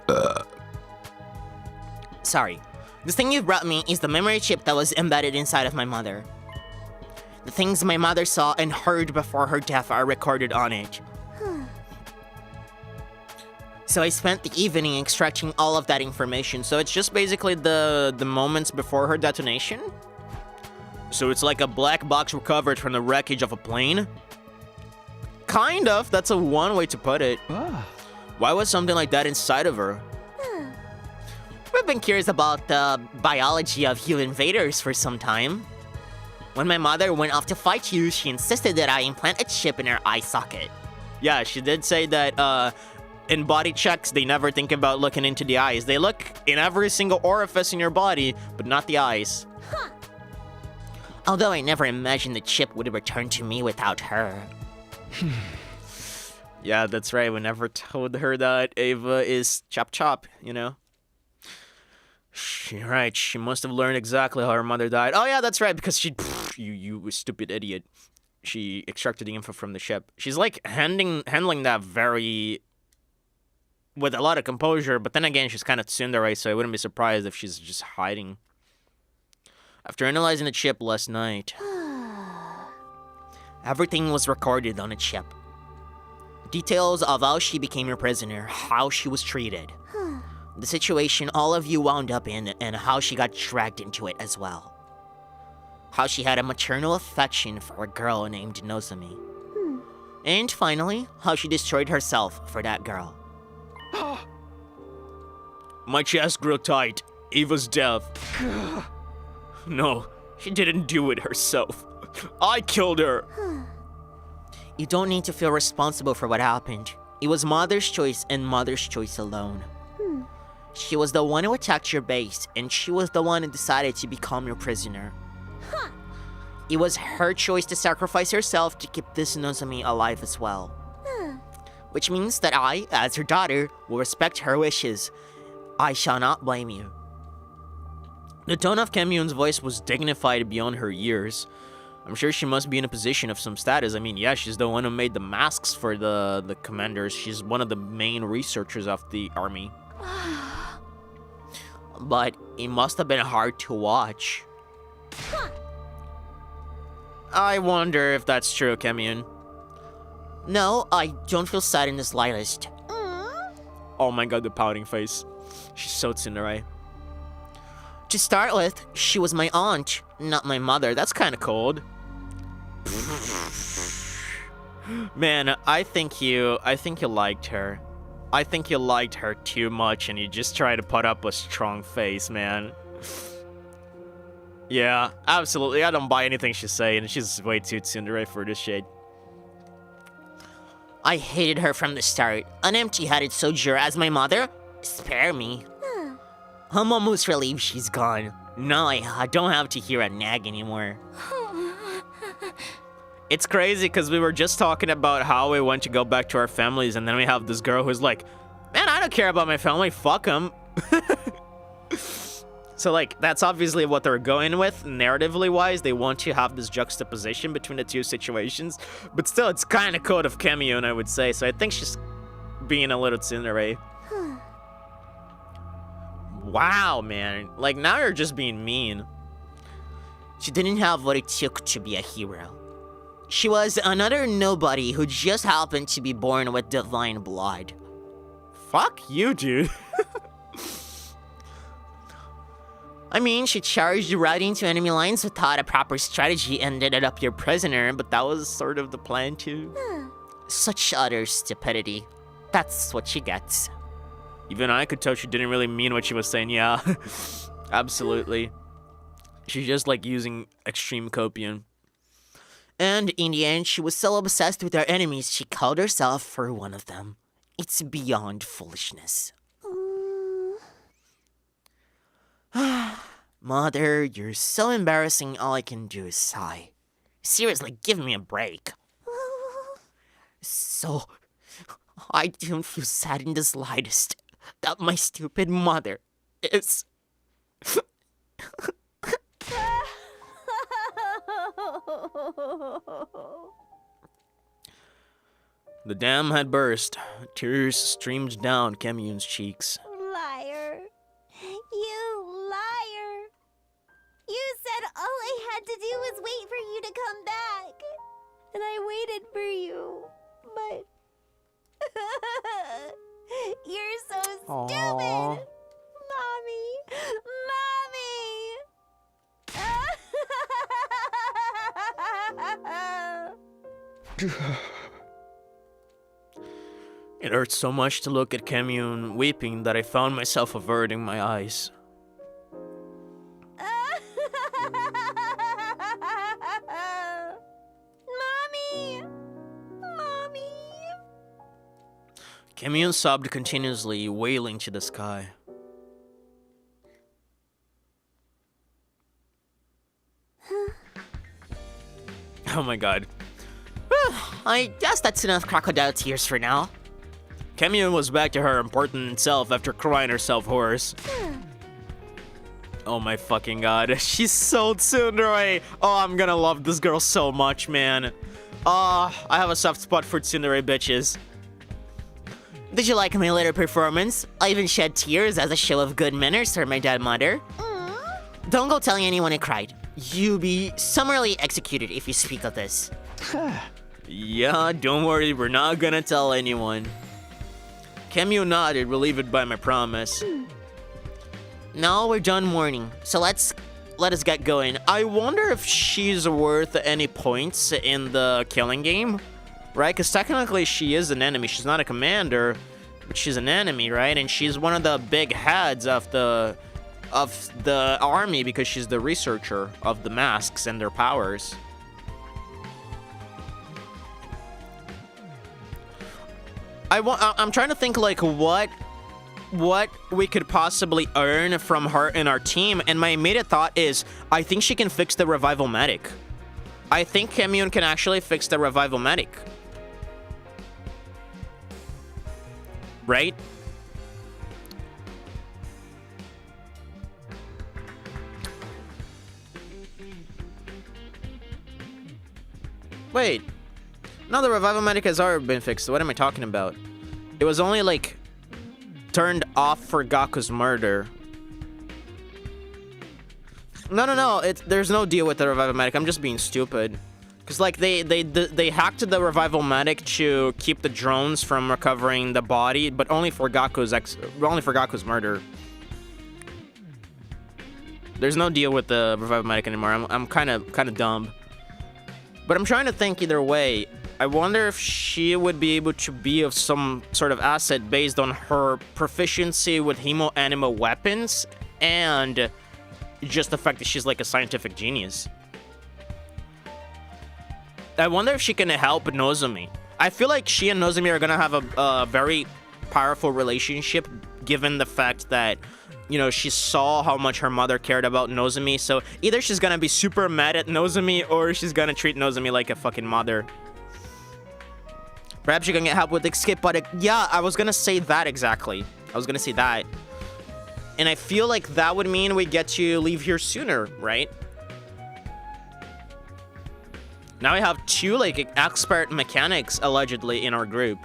Sorry. This thing you've brought me is the memory chip that was embedded inside of my mother. The things my mother saw and heard before her death are recorded on it. So I spent the evening extracting all of that information. So it's just basically the moments before her detonation? So it's like a black box recovered from the wreckage of a plane? Kind of, that's one way to put it. Why was something like that inside of her? We've been curious about the biology of you invaders for some time. When my mother went off to fight you, she insisted that I implant a chip in her eye socket. Yeah, she did say that in body checks, they never think about looking into the eyes. They look in every single orifice in your body, but not the eyes. Although I never imagined the chip would return to me without her. Yeah, that's right. We never told her that Ava is chop, Right, she must have learned exactly how her mother died. Oh yeah, that's right, because you stupid idiot. She extracted the info from the ship. She's like handling that with a lot of composure, but then again, she's kind of tsundere, so I wouldn't be surprised if she's just hiding. After analyzing the chip last night, everything was recorded on a chip. Details of how she became your prisoner, how she was treated, the situation all of you wound up in, and how she got dragged into it as well. How she had a maternal affection for a girl named Nozomi. And finally, how she destroyed herself for that girl. My chest grew tight. Eva's death. No, she didn't do it herself. I killed her. You don't need to feel responsible for what happened. It was Mother's choice and Mother's choice alone. She was the one who attacked your base, and she was the one who decided to become your prisoner. It was her choice to sacrifice herself to keep this Nozomi alive as well. Which means that I, as her daughter, will respect her wishes. I shall not blame you. The tone of Kamyun's voice was dignified beyond her years. I'm sure she must be in a position of some status. I mean, yeah, she's the one who made the masks for the commanders. She's one of the main researchers of the army. But it must have been hard to watch. I wonder if that's true, Kamyun. No, I don't feel sad in the slightest. Oh my god, the pouting face. She's so tsundere. To start with, she was my aunt, not my mother. That's kind of cold. Man, I think you liked her. I think you liked her too much and you just try to put up a strong face, man. Yeah, absolutely. I don't buy anything she's saying. She's way too tsundere for this shade. I hated her from the start. An empty-headed soldier as my mother? Spare me. I'm almost relieved she's gone. Now I don't have to hear a nag anymore. It's crazy because we were just talking about how we want to go back to our families, and then we have this girl who's like, man, I don't care about my family, fuck them. So, like, that's obviously what they're going with, narratively-wise. They want to have this juxtaposition between the two situations. But still, it's kind of code of Kamyun, I would say. So I think she's being a little tsundere. Wow, man. Like, now you're just being mean. She didn't have what it took to be a hero. She was another nobody who just happened to be born with divine blood. Fuck you, dude. I mean, she charged right into enemy lines without a proper strategy and ended up your prisoner, but that was sort of the plan too. Such utter stupidity. That's what she gets. Even I could tell she didn't really mean what she was saying, yeah. Absolutely. She's just like using extreme copium. And in the end, she was so obsessed with her enemies, she called herself for one of them. It's beyond foolishness. Mother, you're so embarrassing, all I can do is sigh. Seriously, give me a break. So, I don't feel sad in the slightest that my stupid mother is... The dam had burst. Tears streamed down Kamyun's cheeks. Liar. You liar. You said all I had to do was wait for you to come back. And I waited for you. But... You're so stupid. Aww. Mommy. It hurt so much to look at Kamyun weeping that I found myself averting my eyes. Mommy. Mommy. Kamyun sobbed continuously, wailing to the sky. Oh my god. I guess that's enough crocodile tears for now. Kamyun was back to her important self after crying herself hoarse. Oh my fucking god. She's so tsundere. Oh, I'm gonna love this girl so much, man. I have a soft spot for tsundere bitches. Did you like my little performance? I even shed tears as a show of good manners for my dead mother. Don't go telling anyone I cried. You'll be summarily executed if you speak of this. Yeah, don't worry, we're not gonna tell anyone. Cameo nodded, relieved by my promise. Now we're done mourning, so let us get going. I wonder if she's worth any points in the killing game, right? Because technically she is an enemy. She's not a commander, but she's an enemy, right? And she's one of the big heads of the army because she's the researcher of the masks and their powers. I'm trying to think like what we could possibly earn from her in our team, and my immediate thought is I think she can fix the revival medic. I think Camille can actually fix the revival medic. Right? Wait. No, the revival medic has already been fixed. What am I talking about? It was only like turned off for Gaku's murder. No. There's no deal with the revival medic. I'm just being stupid. Cause like they hacked the revival medic to keep the drones from recovering the body, but only for Gaku's murder. There's no deal with the revival medic anymore. I'm kind of dumb. But I'm trying to think either way. I wonder if she would be able to be of some sort of asset based on her proficiency with hemo-animo weapons and just the fact that she's like a scientific genius. I wonder if she can help Nozomi. I feel like she and Nozomi are gonna have a very powerful relationship given the fact that, you know, she saw how much her mother cared about Nozomi. So either she's gonna be super mad at Nozomi or she's gonna treat Nozomi like a fucking mother. Perhaps she can get help with the skip, but yeah, I was gonna say that exactly. I was gonna say that. And I feel like that would mean we get to leave here sooner, right? Now we have 2 like expert mechanics allegedly in our group.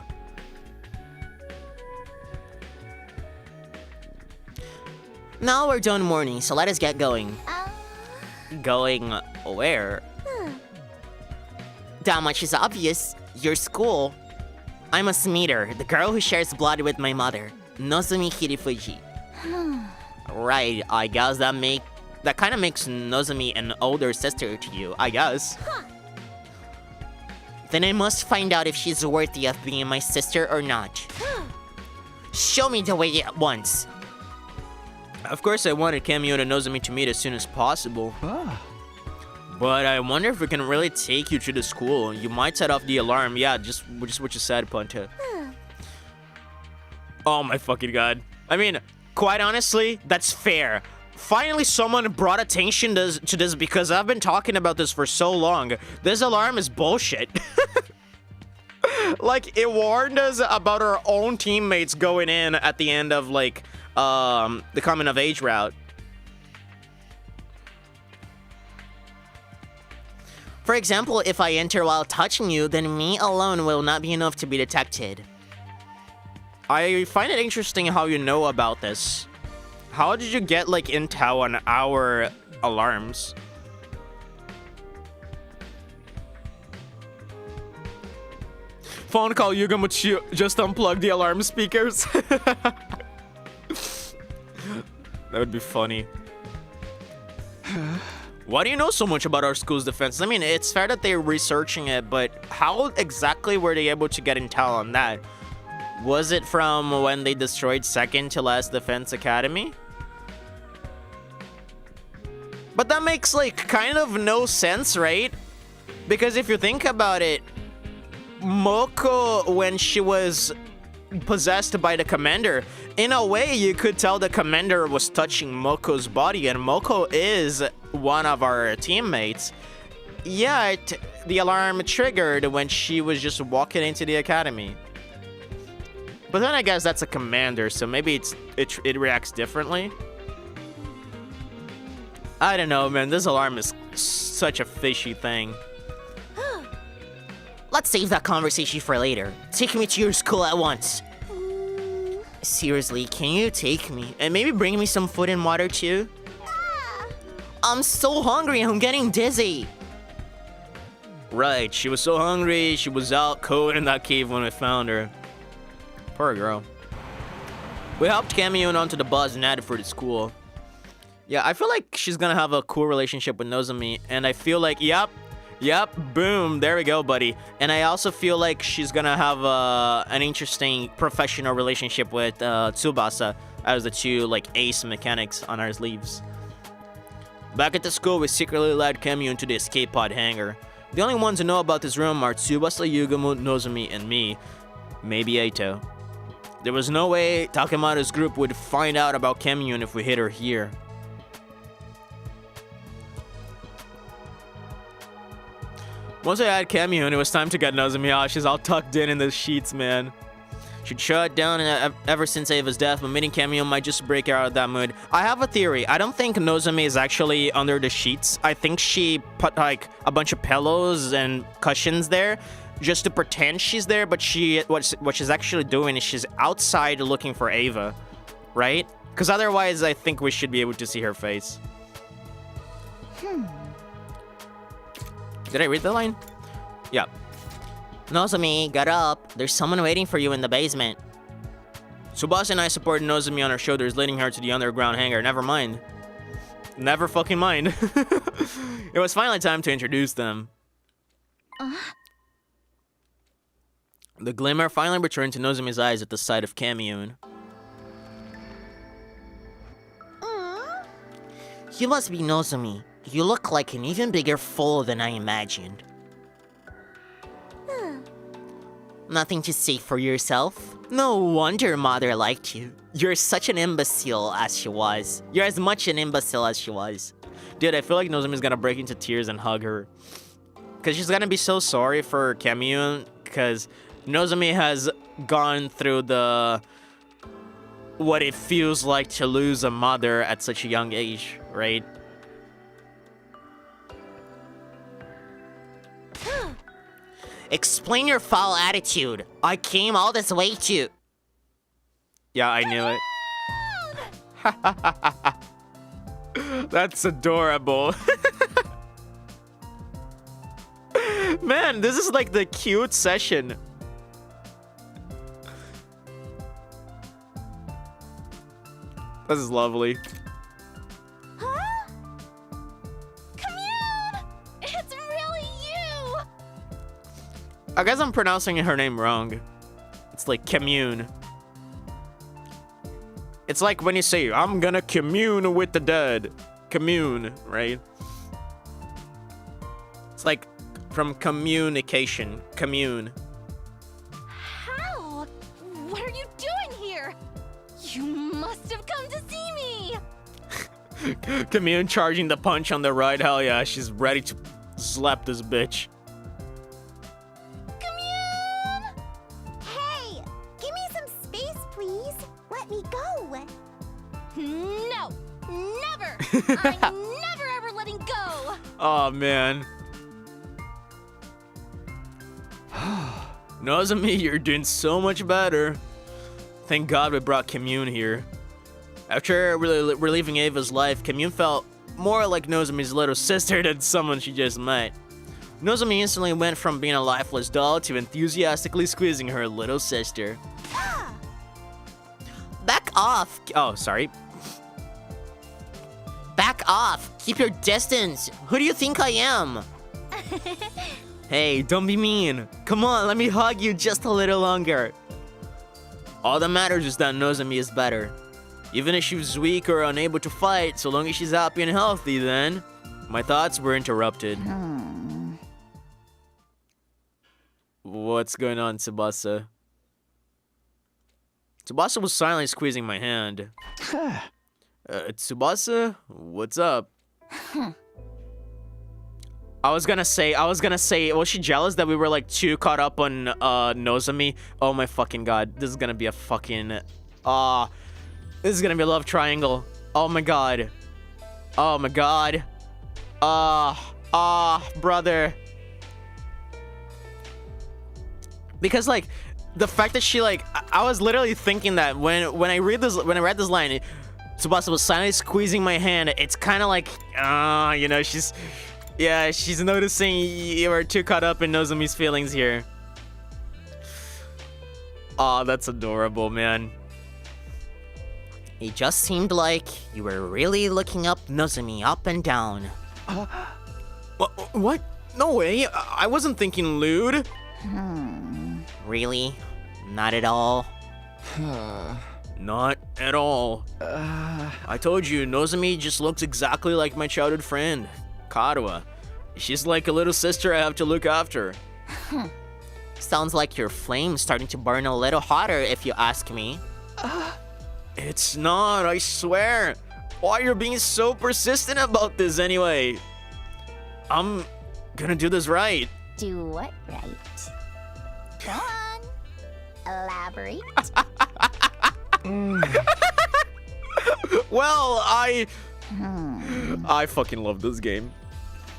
Now we're done mourning, so let us get going. Going where? That much is obvious. Your school. I must meet her, the girl who shares blood with my mother, Nozomi Hirifuji. Right, I guess that kind of makes Nozomi an older sister to you, I guess. Then I must find out if she's worthy of being my sister or not. Show me the way at once. Of course, I wanted Cameo and Nozomi to meet as soon as possible. But I wonder if we can really take you to the school. You might set off the alarm. Yeah, just what you said, Punta. Oh my fucking god. I mean, quite honestly, that's fair. Finally, someone brought attention to this because I've been talking about this for so long. This alarm is bullshit. Like, it warned us about our own teammates going in at the end of, like, the coming of age route. For example, if I enter while touching you, then me alone will not be enough to be detected. I find it interesting how you know about this. How did you get, like, intel on our alarms? Phone call, Yugamuchi, just unplug the alarm speakers. That would be funny. Why do you know so much about our school's defense? I mean, it's fair that they're researching it, but how exactly were they able to get intel on that? Was it from when they destroyed second to last defense academy? But that makes, like, kind of no sense, right? Because if you think about it, Moko, when she was possessed by the commander, in a way you could tell the commander was touching Moko's body, and Moko is one of our teammates. Yet the alarm triggered when she was just walking into the academy. But then I guess that's a commander, so maybe it reacts differently. I don't know, man. This alarm is such a fishy thing. Let's save that conversation for later. Take me to your school at once. Seriously, can you take me? And maybe bring me some food and water too? I'm so hungry, I'm getting dizzy. Right, she was so hungry, she was out cold in that cave when we found her. Poor girl. We helped Kamiyun onto the bus and headed for the school. Yeah, I feel like she's gonna have a cool relationship with Nozomi, and I feel like, yep, boom, there we go, buddy. And I also feel like she's gonna have an interesting professional relationship with Tsubasa, as the two, like, ace mechanics on our sleeves. Back at the school, we secretly led Kamiyun to the escape pod hangar. The only ones who know about this room are Tsubasa, Yugumo, Nozomi, and me. Maybe Eito. There was no way Takemura's group would find out about Kamiyun if we hid her here. Once I had Kamiyun, it was time to get Nozomi out. She's all tucked in the sheets, man. She'd shut down ever since Ava's death, but meeting Kamiyun might just break her out of that mood. I have a theory. I don't think Nozomi is actually under the sheets. I think she put like a bunch of pillows and cushions there just to pretend she's there, but what she's actually doing is she's outside looking for Ava, right? Because otherwise, I think we should be able to see her face. Did I read the line? Yeah. Nozomi, get up. There's someone waiting for you in the basement. Tsubasa and I supported Nozomi on our shoulders, leading her to the underground hangar. Never mind. Never fucking mind. It was finally time to introduce them. The glimmer finally returned to Nozomi's eyes at the sight of Kamiyun. You must be Nozomi. You look like an even bigger fool than I imagined. Nothing to say for yourself? No wonder Mother liked you. You're such an imbecile as she was. You're as much an imbecile as she was. Dude, I feel like Nozomi's gonna break into tears and hug her. Because she's gonna be so sorry for Kamiyun, because Nozomi has gone through what it feels like to lose a mother at such a young age, right? Explain your foul attitude. I came all this way to... Yeah, I knew it. That's adorable. Man, this is like the cute session. This is lovely. Huh? Kamiyun! It's really you! I guess I'm pronouncing her name wrong. It's like commune. It's like when you say, I'm gonna commune with the dead. Commune, right? It's like from communication. Commune. How? What are you doing here? You must have come to see me! Commune charging the punch on the right. Hell yeah, she's ready to slap this bitch. Kamiyun! Hey! Give me some space, please! Let me go! No! Never! I'm never ever letting go! Oh man. Nozomi, you're doing so much better. Thank God we brought Commune here. After relieving Ava's life, Commune felt more like Nozomi's little sister than someone she just met. Nozomi instantly went from being a lifeless doll to enthusiastically squeezing her little sister. Back off! Oh, sorry. Back off! Keep your distance! Who do you think I am? Hey, don't be mean. Come on, let me hug you just a little longer. All that matters is that Nozomi is better. Even if she's weak or unable to fight, so long as she's happy and healthy, then... My thoughts were interrupted. What's going on, Tsubasa? Tsubasa was silently squeezing my hand. Tsubasa, what's up? I was gonna say, was she jealous that we were like too caught up on Nozomi? Oh my fucking god, this is gonna be a fucking, this is gonna be a love triangle. Oh my god. Oh my god. Brother. Because like, the fact that she like, I was literally thinking that when I read this line, Tsubasa was silently squeezing my hand. It's kind of like, you know, she's Yeah, she's noticing you were too caught up in Nozomi's feelings here. Aw, that's adorable, man. It just seemed like you were really looking up Nozomi up and down. What? No way. I wasn't thinking lewd. Really? Not at all? Not at all. I told you, Nozomi just looks exactly like my childhood friend, Karuha. She's like a little sister I have to look after. Sounds like your flame's starting to burn a little hotter, if you ask me. It's not, I swear. Why you're being so persistent about this anyway? I'm gonna do this right. Do what right? Go on. Elaborate. Well, I fucking love this game.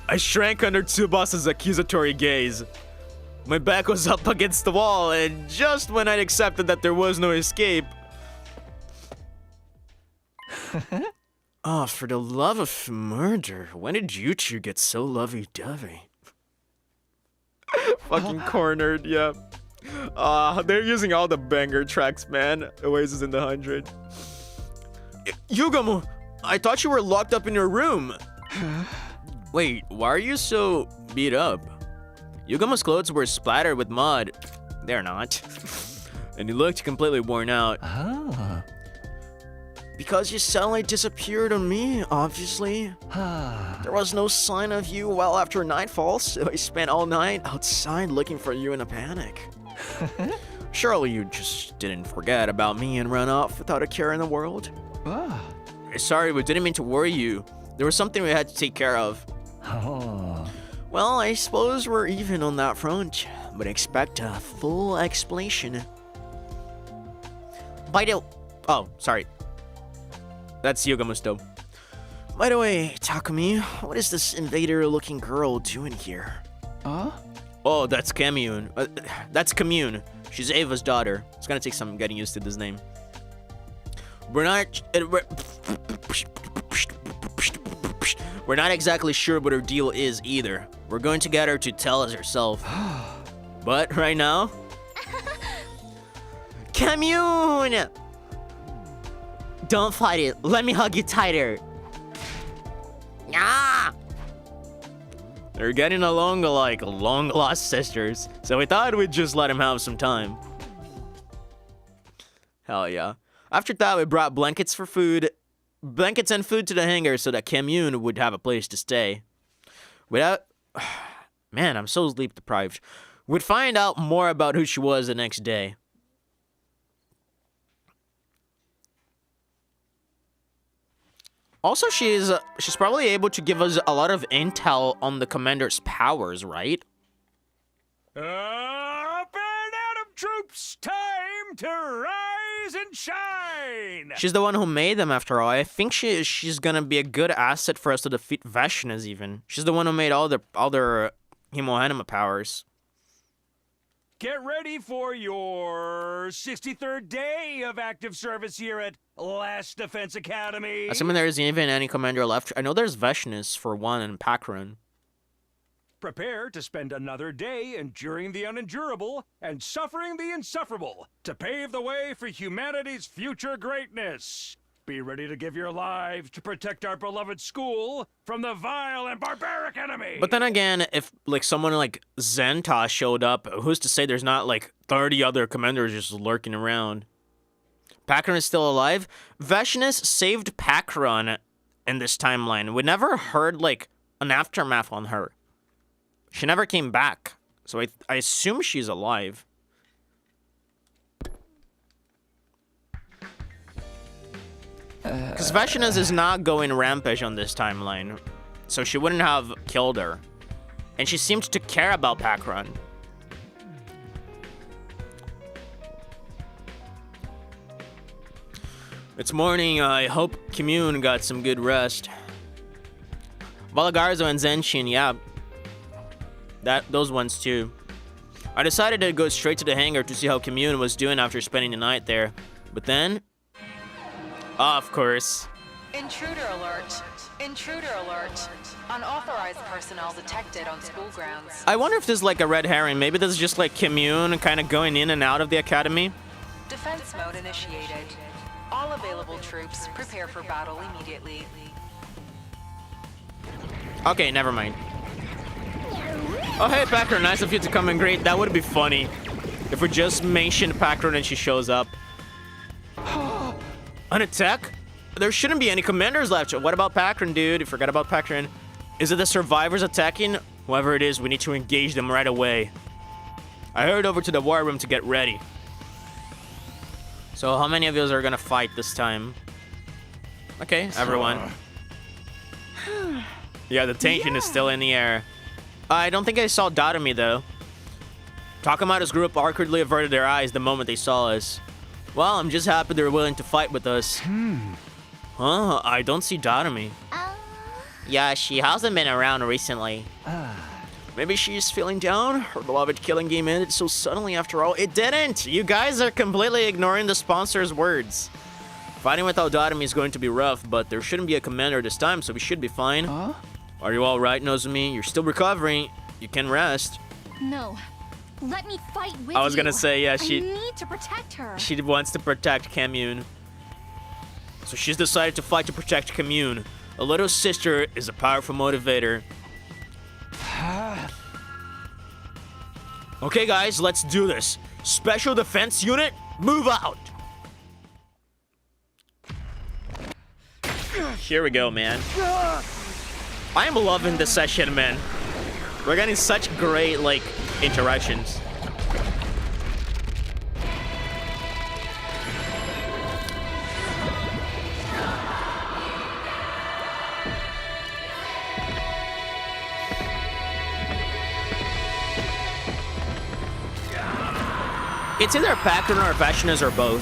I shrank under Tsubasa's accusatory gaze. My back was up against the wall, and just when I'd accepted that there was no escape... For the love of murder, when did you two get so lovey-dovey? Fucking cornered, yeah. They're using all the banger tracks, man. Oasis in the 100. Yugamu, I thought you were locked up in your room. Wait, why are you so beat up? Yugamu's clothes were splattered with mud. They're not. And he looked completely worn out. Because you suddenly disappeared on me, obviously. There was no sign of you well after nightfall, so I spent all night outside looking for you in a panic. Surely you just didn't forget about me and run off without a care in the world? Sorry, we didn't mean to worry you. There was something we had to take care of. Well, I suppose we're even on that front, but expect a full explanation. Oh, sorry. That's Yugamu's though. By the way, Takumi, what is this invader-looking girl doing here? Oh, that's Commune. That's Commune. She's Ava's daughter. It's gonna take some getting used to this name. We're not exactly sure what her deal is either. We're going to get her to tell us herself. But right now... Commune! Don't fight it. Let me hug you tighter. Ah! They're getting along like long-lost sisters, so we thought we'd just let him have some time. Hell yeah. After that, we brought blankets and food to the hangar so that Commune would have a place to stay. Man, I'm so sleep-deprived. We'd find out more about who she was the next day. Also, she's probably able to give us a lot of intel on the commander's powers, right? Up and at 'em, troops! Time to rise and shine! She's the one who made them, after all. I think she's gonna be a good asset for us to defeat Vashnas, even. She's the one who made all their Hemoanima powers. Get ready for your 63rd day of active service here at Last Defense Academy. Assuming there isn't even any commander left. I know there's Vashnas for one and Pakran. Prepare to spend another day enduring the unendurable and suffering the insufferable to pave the way for humanity's future greatness. Be ready to give your lives to protect our beloved school from the vile and barbaric enemy. But then again, if like someone like Zenta showed up, who's to say there's not like 30 other commanders just lurking around? Pakran is still alive. Vashnas saved Pakran in this timeline. We never heard like an aftermath on her. She never came back, so I assume she's alive. Because Vashnas is not going rampage on this timeline, so she wouldn't have killed her. And she seemed to care about Pakran. It's morning. I hope Commune got some good rest. Valagarzo and Genshin, yeah. Those ones too. I decided to go straight to the hangar to see how Commune was doing after spending the night there. But then... of course. Intruder alert. Intruder alert. Unauthorized personnel detected on school grounds. I wonder if this is like a red herring. Maybe this is just like Commune kind of going in and out of the academy. Defense mode initiated. All available troops prepare for battle immediately. Okay, never mind. Oh, hey, Packer, nice of you to come and greet. That would be funny if we just mentioned Packer and she shows up. An attack? There shouldn't be any commanders left. What about Packrin, dude? You forgot about Packrin. Is it the survivors attacking? Whoever it is, we need to engage them right away. I hurried over to the war room to get ready. So how many of you are gonna fight this time? Okay, everyone. Yeah, the tension is still in the air. I don't think I saw Datomi though. Takamado's group awkwardly averted their eyes the moment they saw us. Well, I'm just happy they're willing to fight with us. Huh? I don't see Datomi. Yeah, she hasn't been around recently. Maybe she's feeling down? Her beloved killing game ended so suddenly after all. It didn't! You guys are completely ignoring the sponsor's words. Fighting without Datomi is going to be rough, but there shouldn't be a commander this time, so we should be fine. Huh? Are you alright, Nozomi? You're still recovering. You can rest. No. Let me fight with you. I was gonna say, yeah, I need to protect her. She wants to protect Commune. So she's decided to fight to protect Commune. A little sister is a powerful motivator. Okay, guys, let's do this. Special Defense Unit, move out! Here we go, man. I am loving this session, man. We're getting such great, like, interactions. It's either Packard or Vashnas or both.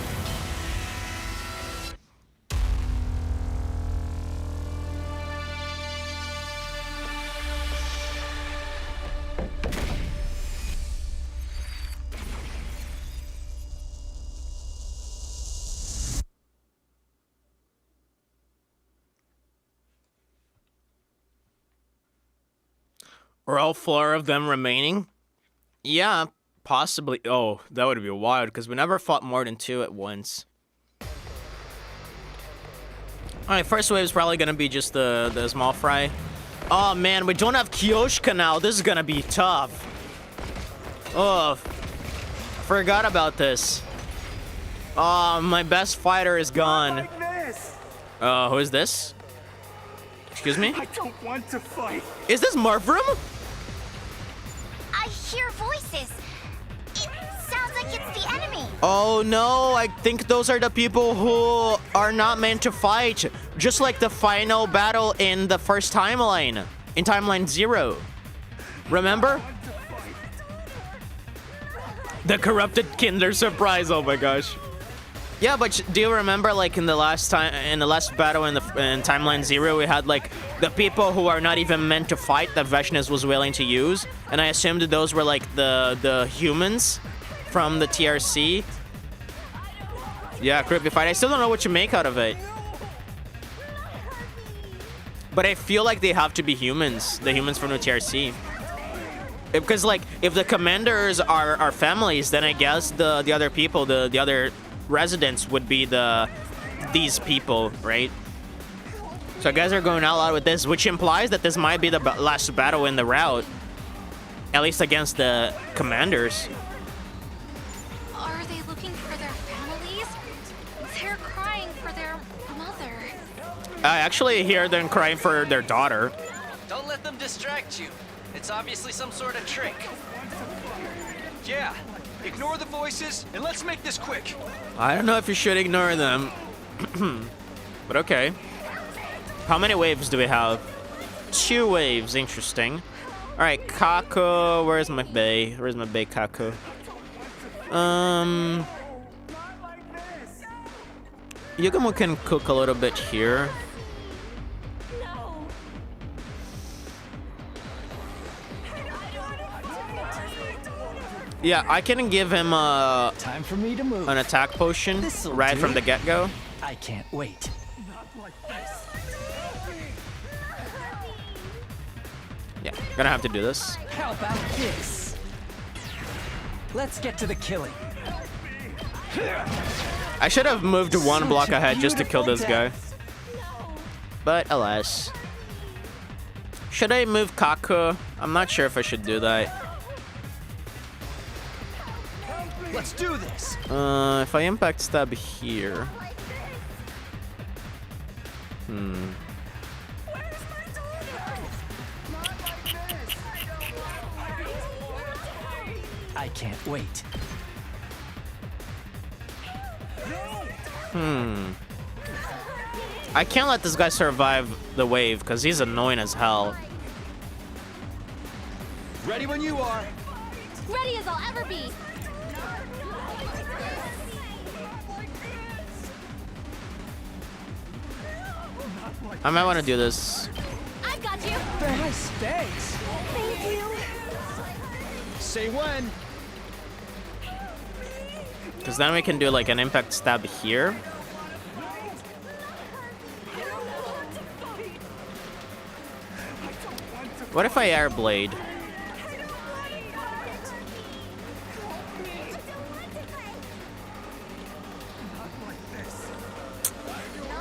Are all 4 of them remaining? Yeah, possibly. Oh, that would be wild, because we never fought more than 2 at once. Alright, first wave is probably going to be just the small fry. Oh, man, we don't have Kyoshika now. This is going to be tough. Oh, forgot about this. Oh, my best fighter is gone. Who is this? Excuse me? I don't want to fight. Is this Marvrum? I hear voices. It sounds like it's the enemy. Oh no, I think those are the people who are not meant to fight. Just like the final battle in the first timeline. In timeline 0. Remember? The corrupted Kinder surprise, oh my gosh. Yeah, but do you remember, like, in the last battle in timeline 0, we had like the people who are not even meant to fight that Vashnas was willing to use, and I assumed that those were like the humans from the TRC. Yeah, creepy fight. I still don't know what you make out of it, but I feel like they have to be humans, the humans from the TRC. Because like, if the commanders are families, then I guess the other people, the other residents would be these people, right? So I guys are going all out with this, which implies that this might be the last battle in the route, at least against the commanders. Are they looking for their families? They're crying for their mother. I actually hear them crying for their daughter. Don't let them distract you. It's obviously some sort of trick. Yeah, ignore the voices and let's make this quick. I don't know if you should ignore them, but okay. How many waves do we have? 2 waves, interesting. All right, Kako, where's my bay? Where's my bay, Kako? Yugamo can cook a little bit here. Yeah, I can give him Time for me to move. an attack potion This'll right do. from the get-go. I can't wait. Yeah, gonna have to do this. How about this? Let's get to the killing. I should have moved one block Such a ahead just to kill this guy. beautiful But alas. Should I move Kaku? I'm not sure if I should do that. Let's do this. If I impact stab here. I can't wait. I can't let this guy survive the wave because he's annoying as hell. Ready when you are. Ready as I'll ever be. I might want to do this. I've got you. Nice, thanks. Thank you. Say when. Because then we can do like an impact stab here. What if I air blade?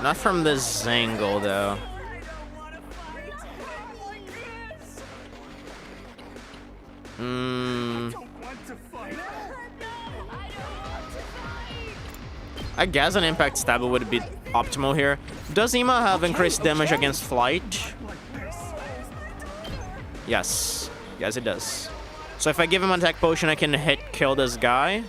Not from this angle though. I guess an impact stab would be optimal here. Does Ima have increased damage against flight? Yes. Yes, it does. So if I give him an attack potion, I can kill this guy.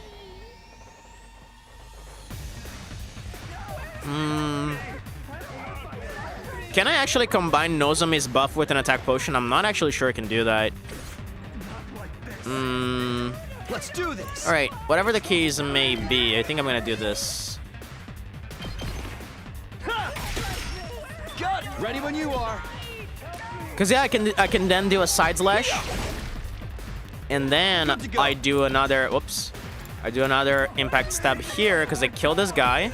Can I actually combine Nozomi's buff with an attack potion? I'm not actually sure I can do that. Let's do this. All right, whatever the keys may be, I think I'm gonna do this. Got it. Ready when you are. Cause yeah, I can then do a side slash, and then I do another. Whoops, I do another impact stab here because I kill this guy.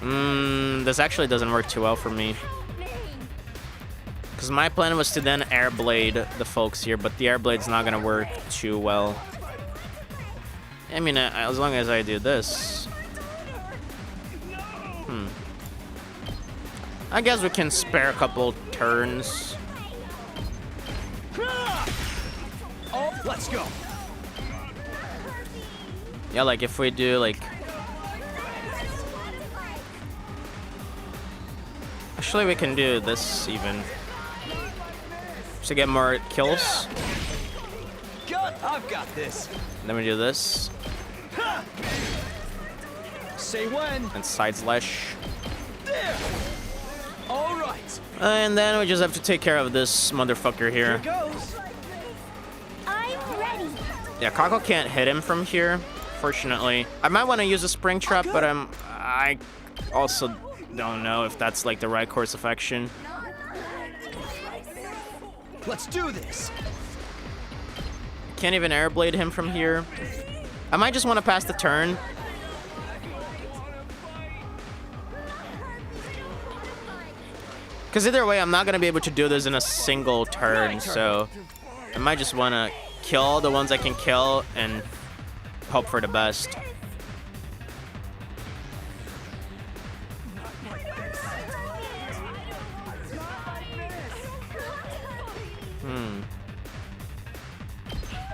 This actually doesn't work too well for me. Because my plan was to then air blade the folks here, but the air blade's not gonna work too well. I mean, as long as I do this. I guess we can spare a couple turns. Oh, let's go. Yeah, like if we do like... Actually, we can do this even. To get more kills. I've got this. Then we do this. Say when. And side slash. There. All right. And then we just have to take care of this motherfucker here. Here goes. I'm ready. Yeah, Kako can't hit him from here, fortunately. I might want to use a spring trap, but I also don't know if that's like the right course of action. Let's do this. Can't even air blade him from here. I might just want to pass the turn. Because either way, I'm not going to be able to do this in a single turn, so I might just want to kill the ones I can kill and hope for the best.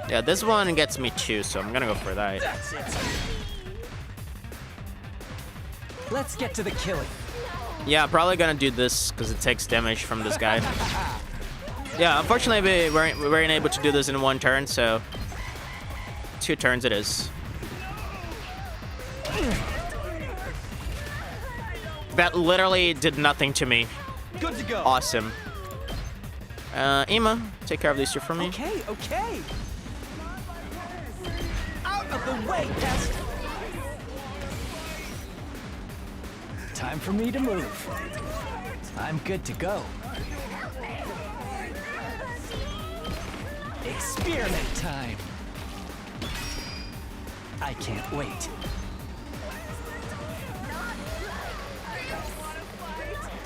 Yeah, this one gets me 2, so I'm gonna go for that. That's it. Let's get to the killing. Yeah, probably gonna do this because it takes damage from this guy. Yeah, unfortunately we weren't able to do this in one turn, so 2 turns it is. That literally did nothing to me. Good to go. Awesome. Ima, take care of these 2 for me. Okay, okay. Out of the way, pest. Time for me to move. I'm good to go. Experiment time. I can't wait.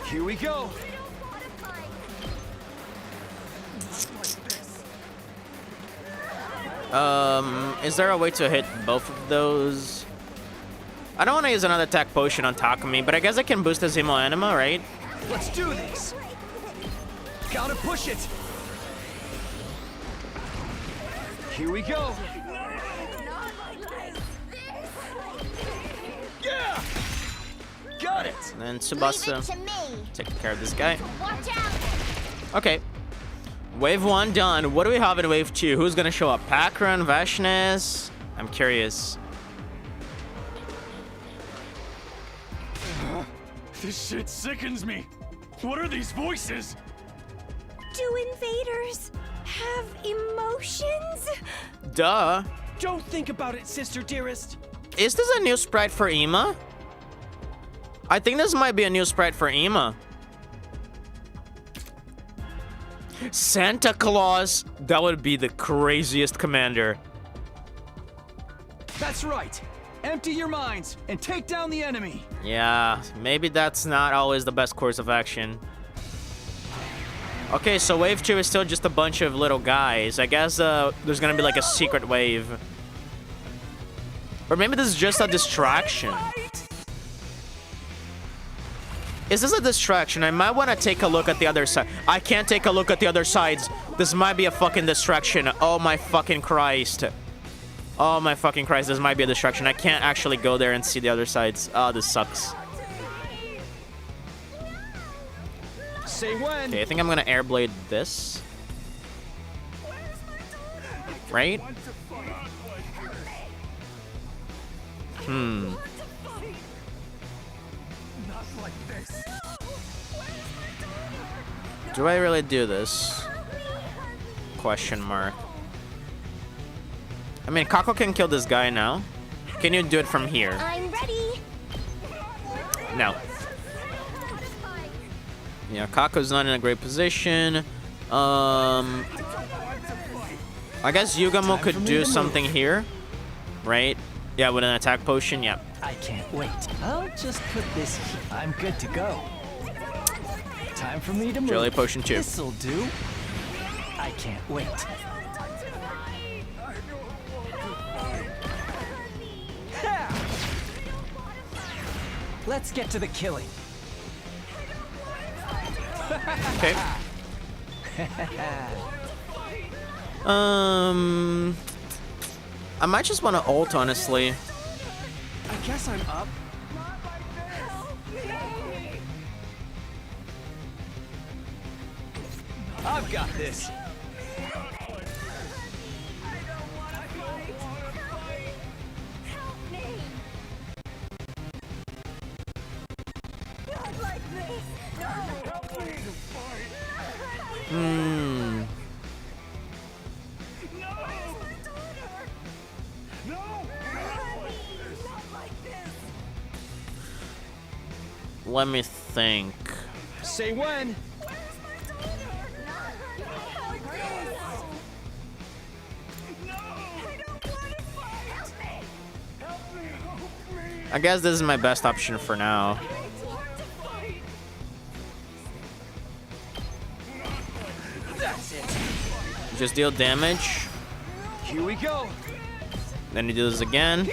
Here we go. Is there a way to hit both of those? I don't want to use another attack potion on Takumi, but I guess I can boost his Emo Anima, right? Let's do this. Gotta push it. Here we go. Yeah! Got it! And then Tsubasa take care of this guy. Okay. Wave 1 done. What do we have in Wave 2? Who's gonna show up? Pakran, Vashnes? I'm curious. This shit sickens me. What are these voices? Do invaders have emotions? Duh. Don't think about it, sister dearest. Is this a new sprite for Ema? I think this might be a new sprite for Ema. Santa Claus, that would be the craziest commander. That's right. Empty your minds and take down the enemy. Yeah, maybe that's not always the best course of action. Okay, so wave 2 is still just a bunch of little guys. I guess there's gonna be like a secret wave. Or maybe this is just a distraction. Is this a distraction? I might want to take a look at the other side. I can't take a look at the other sides. This might be a fucking distraction. Oh my fucking Christ. Oh my fucking Christ, this might be a distraction. I can't actually go there and see the other sides. Oh, this sucks. Say when. Okay, I think I'm gonna airblade this. Right? Do I really do this? Question mark. I mean, Kako can kill this guy now. Can you do it from here? I'm ready. No. Yeah, Kako's not in a great position. I guess Yugamo could do something here. Right? Yeah, with an attack potion, yeah. I can't wait. I'll just put this here. I'm good to go. Time for me to move. Jelly potion 2. This'll do. I can't wait. Let's get to the killing. Okay. I might just want to ult, honestly. I guess I'm up. I've got this. Let me think. Say when. I guess this is my best option for now. Just deal damage. Here we go. Then you do this again.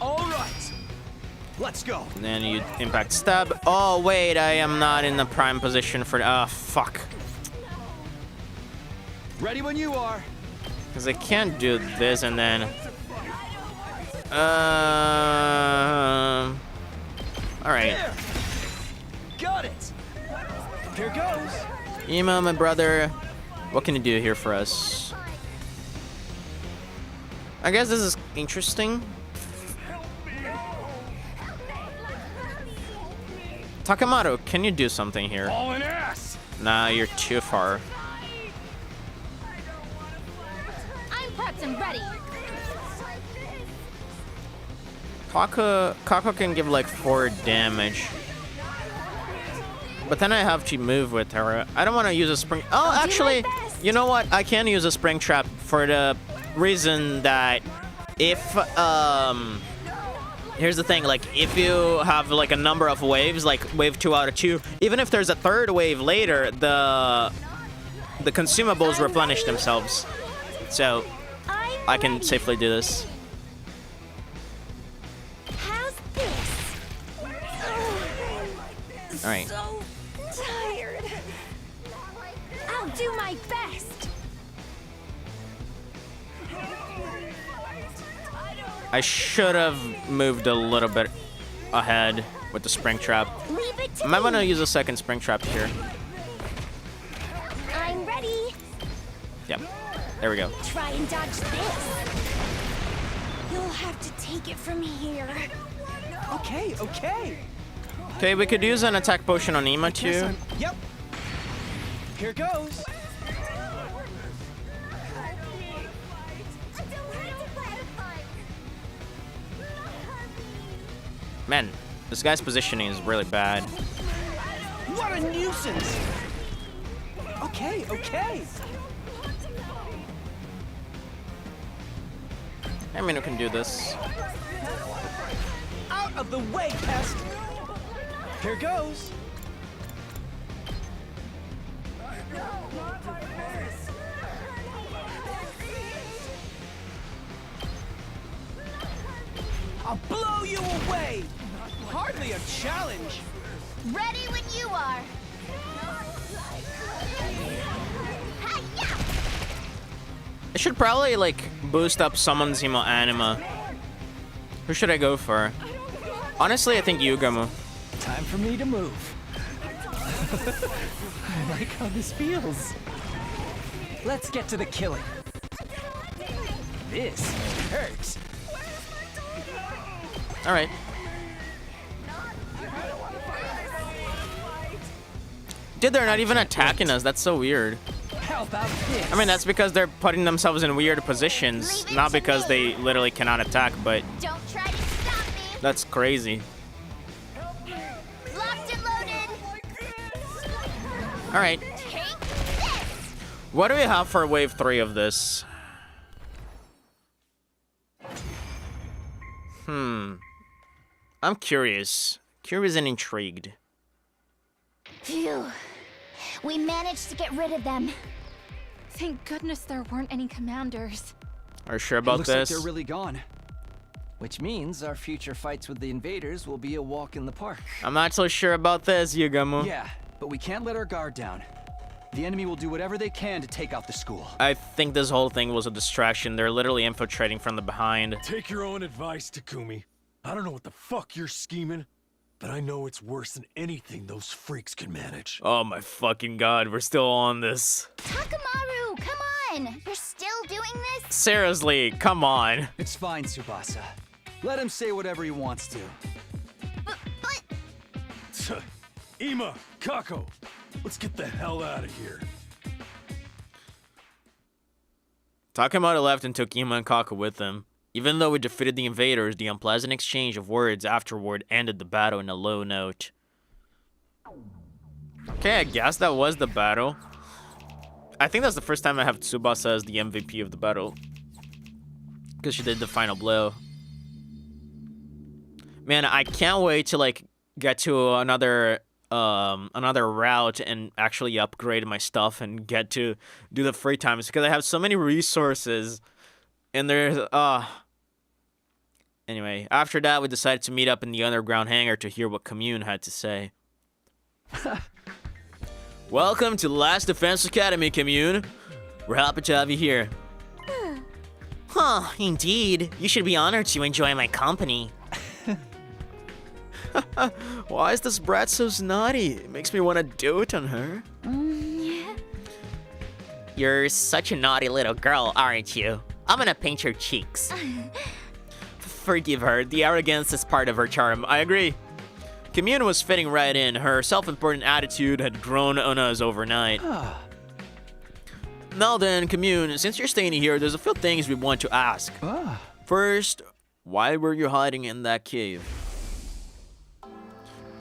All right. Let's go. And then you impact stab. Oh, wait, I am not in the prime position for... Ah, fuck. Ready when you are. Because I can't do this and then... Alright. Got it. Here goes. Ema, my brother. What can you do here for us? I guess this is interesting. Takamaru, can you do something here? All an ass. Nah, you're too far. I'm prepped and ready. Kako can give like 4 damage. But then I have to move with her. I don't want to use a spring. Oh, actually, you know what? I can use a spring trap for the reason that if here's the thing, like, if you have, like, a number of waves, like wave 2 out of 2, even if there's a third wave later, the consumables replenish themselves. So, I can safely do this. How's this? Alright. So tired. I'll do my best. I should have moved a little bit ahead with the spring trap. Leave it to I might me. want to use a second spring trap here. I'm ready. Yep. There we go. Try and dodge this. You'll have to take it from here. Okay, okay. Okay, we could use an attack potion on Ima too. Yep. Here goes. Man, this guy's positioning is really bad. What a nuisance. Okay, okay. I mean, we can do this. Out of the way, pest. Here goes. I'll blow you away. Hardly a challenge. Ready when you are. I should probably, like, boost up someone's Anima. Who should I go for? Honestly, I think Yugamu. Time for me to move. I like how this feels. Let's get to the killing. This hurts. Alright. Dude, they're not even attacking us. That's so weird. How about this? I mean, that's because they're putting themselves in weird positions. Not because they literally cannot attack, but Don't try to stop me. that's crazy. Locked and loaded. Alright. Take this. What do we have for wave 3 of this? I'm curious. Curious and intrigued. Phew. We managed to get rid of them. Thank goodness there weren't any commanders. Are you sure It about looks this? like they're really gone. Which means our future fights with the invaders will be a walk in the park. I'm not so sure about this, Yugamu. Yeah, but we can't let our guard down. The enemy will do whatever they can to take out the school. I think this whole thing was a distraction. They're literally infiltrating from the behind. Take your own advice, Takumi. I don't know what the fuck you're scheming, but I know it's worse than anything those freaks can manage. Oh my fucking god, we're still on this. Takamaru, come on. You're still doing this? Seriously, come on. It's fine, Tsubasa. Let him say whatever he wants to. But Ima, Kako, let's get the hell out of here. Takamata left and took Ima and Kaku with him. Even though we defeated the invaders, the unpleasant exchange of words afterward ended the battle in a low note. Okay, I guess that was the battle. I think that's the first time I have Tsubasa as the MVP of the battle. Because she did the final blow. Man, I can't wait to, like, get to another route and actually upgrade my stuff and get to do the free times. Because I have so many resources. And there's, Anyway, after that, we decided to meet up in the underground hangar to hear what Commune had to say. Welcome to Last Defense Academy, Commune. We're happy to have you here. Huh, indeed. You should be honored to enjoy my company. Why is this brat so snotty? It makes me want to dote on her. You're such a naughty little girl, aren't you? I'm gonna paint your cheeks. Forgive her. The arrogance is part of her charm. I agree. Commune was fitting right in. Her self-important attitude had grown on us overnight. Now then, Commune, since you're staying here, there's a few things we want to ask. First, why were you hiding in that cave?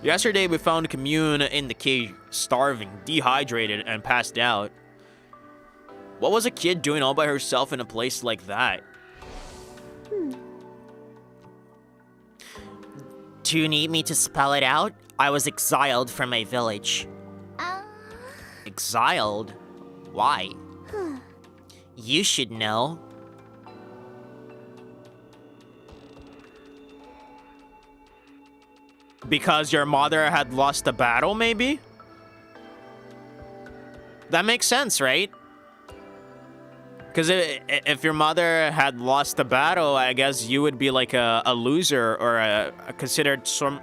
Yesterday, we found Commune in the cave, starving, dehydrated, and passed out. What was a kid doing all by herself in a place like that? Do you need me to spell it out? I was exiled from my village. Exiled? Why? You should know. Because your mother had lost the battle, maybe? That makes sense, right? Because if your mother had lost the battle, I guess you would be like a loser or a considered some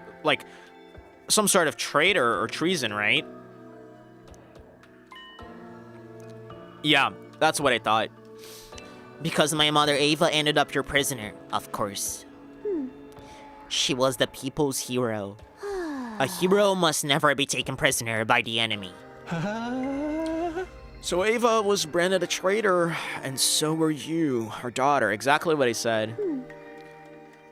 sort of traitor or treason, right? Yeah, that's what I thought. Because my mother Ava ended up your prisoner, of course. She was the people's hero. A hero must never be taken prisoner by the enemy. So Ava was branded a traitor, and so were you, her daughter. Exactly what he said.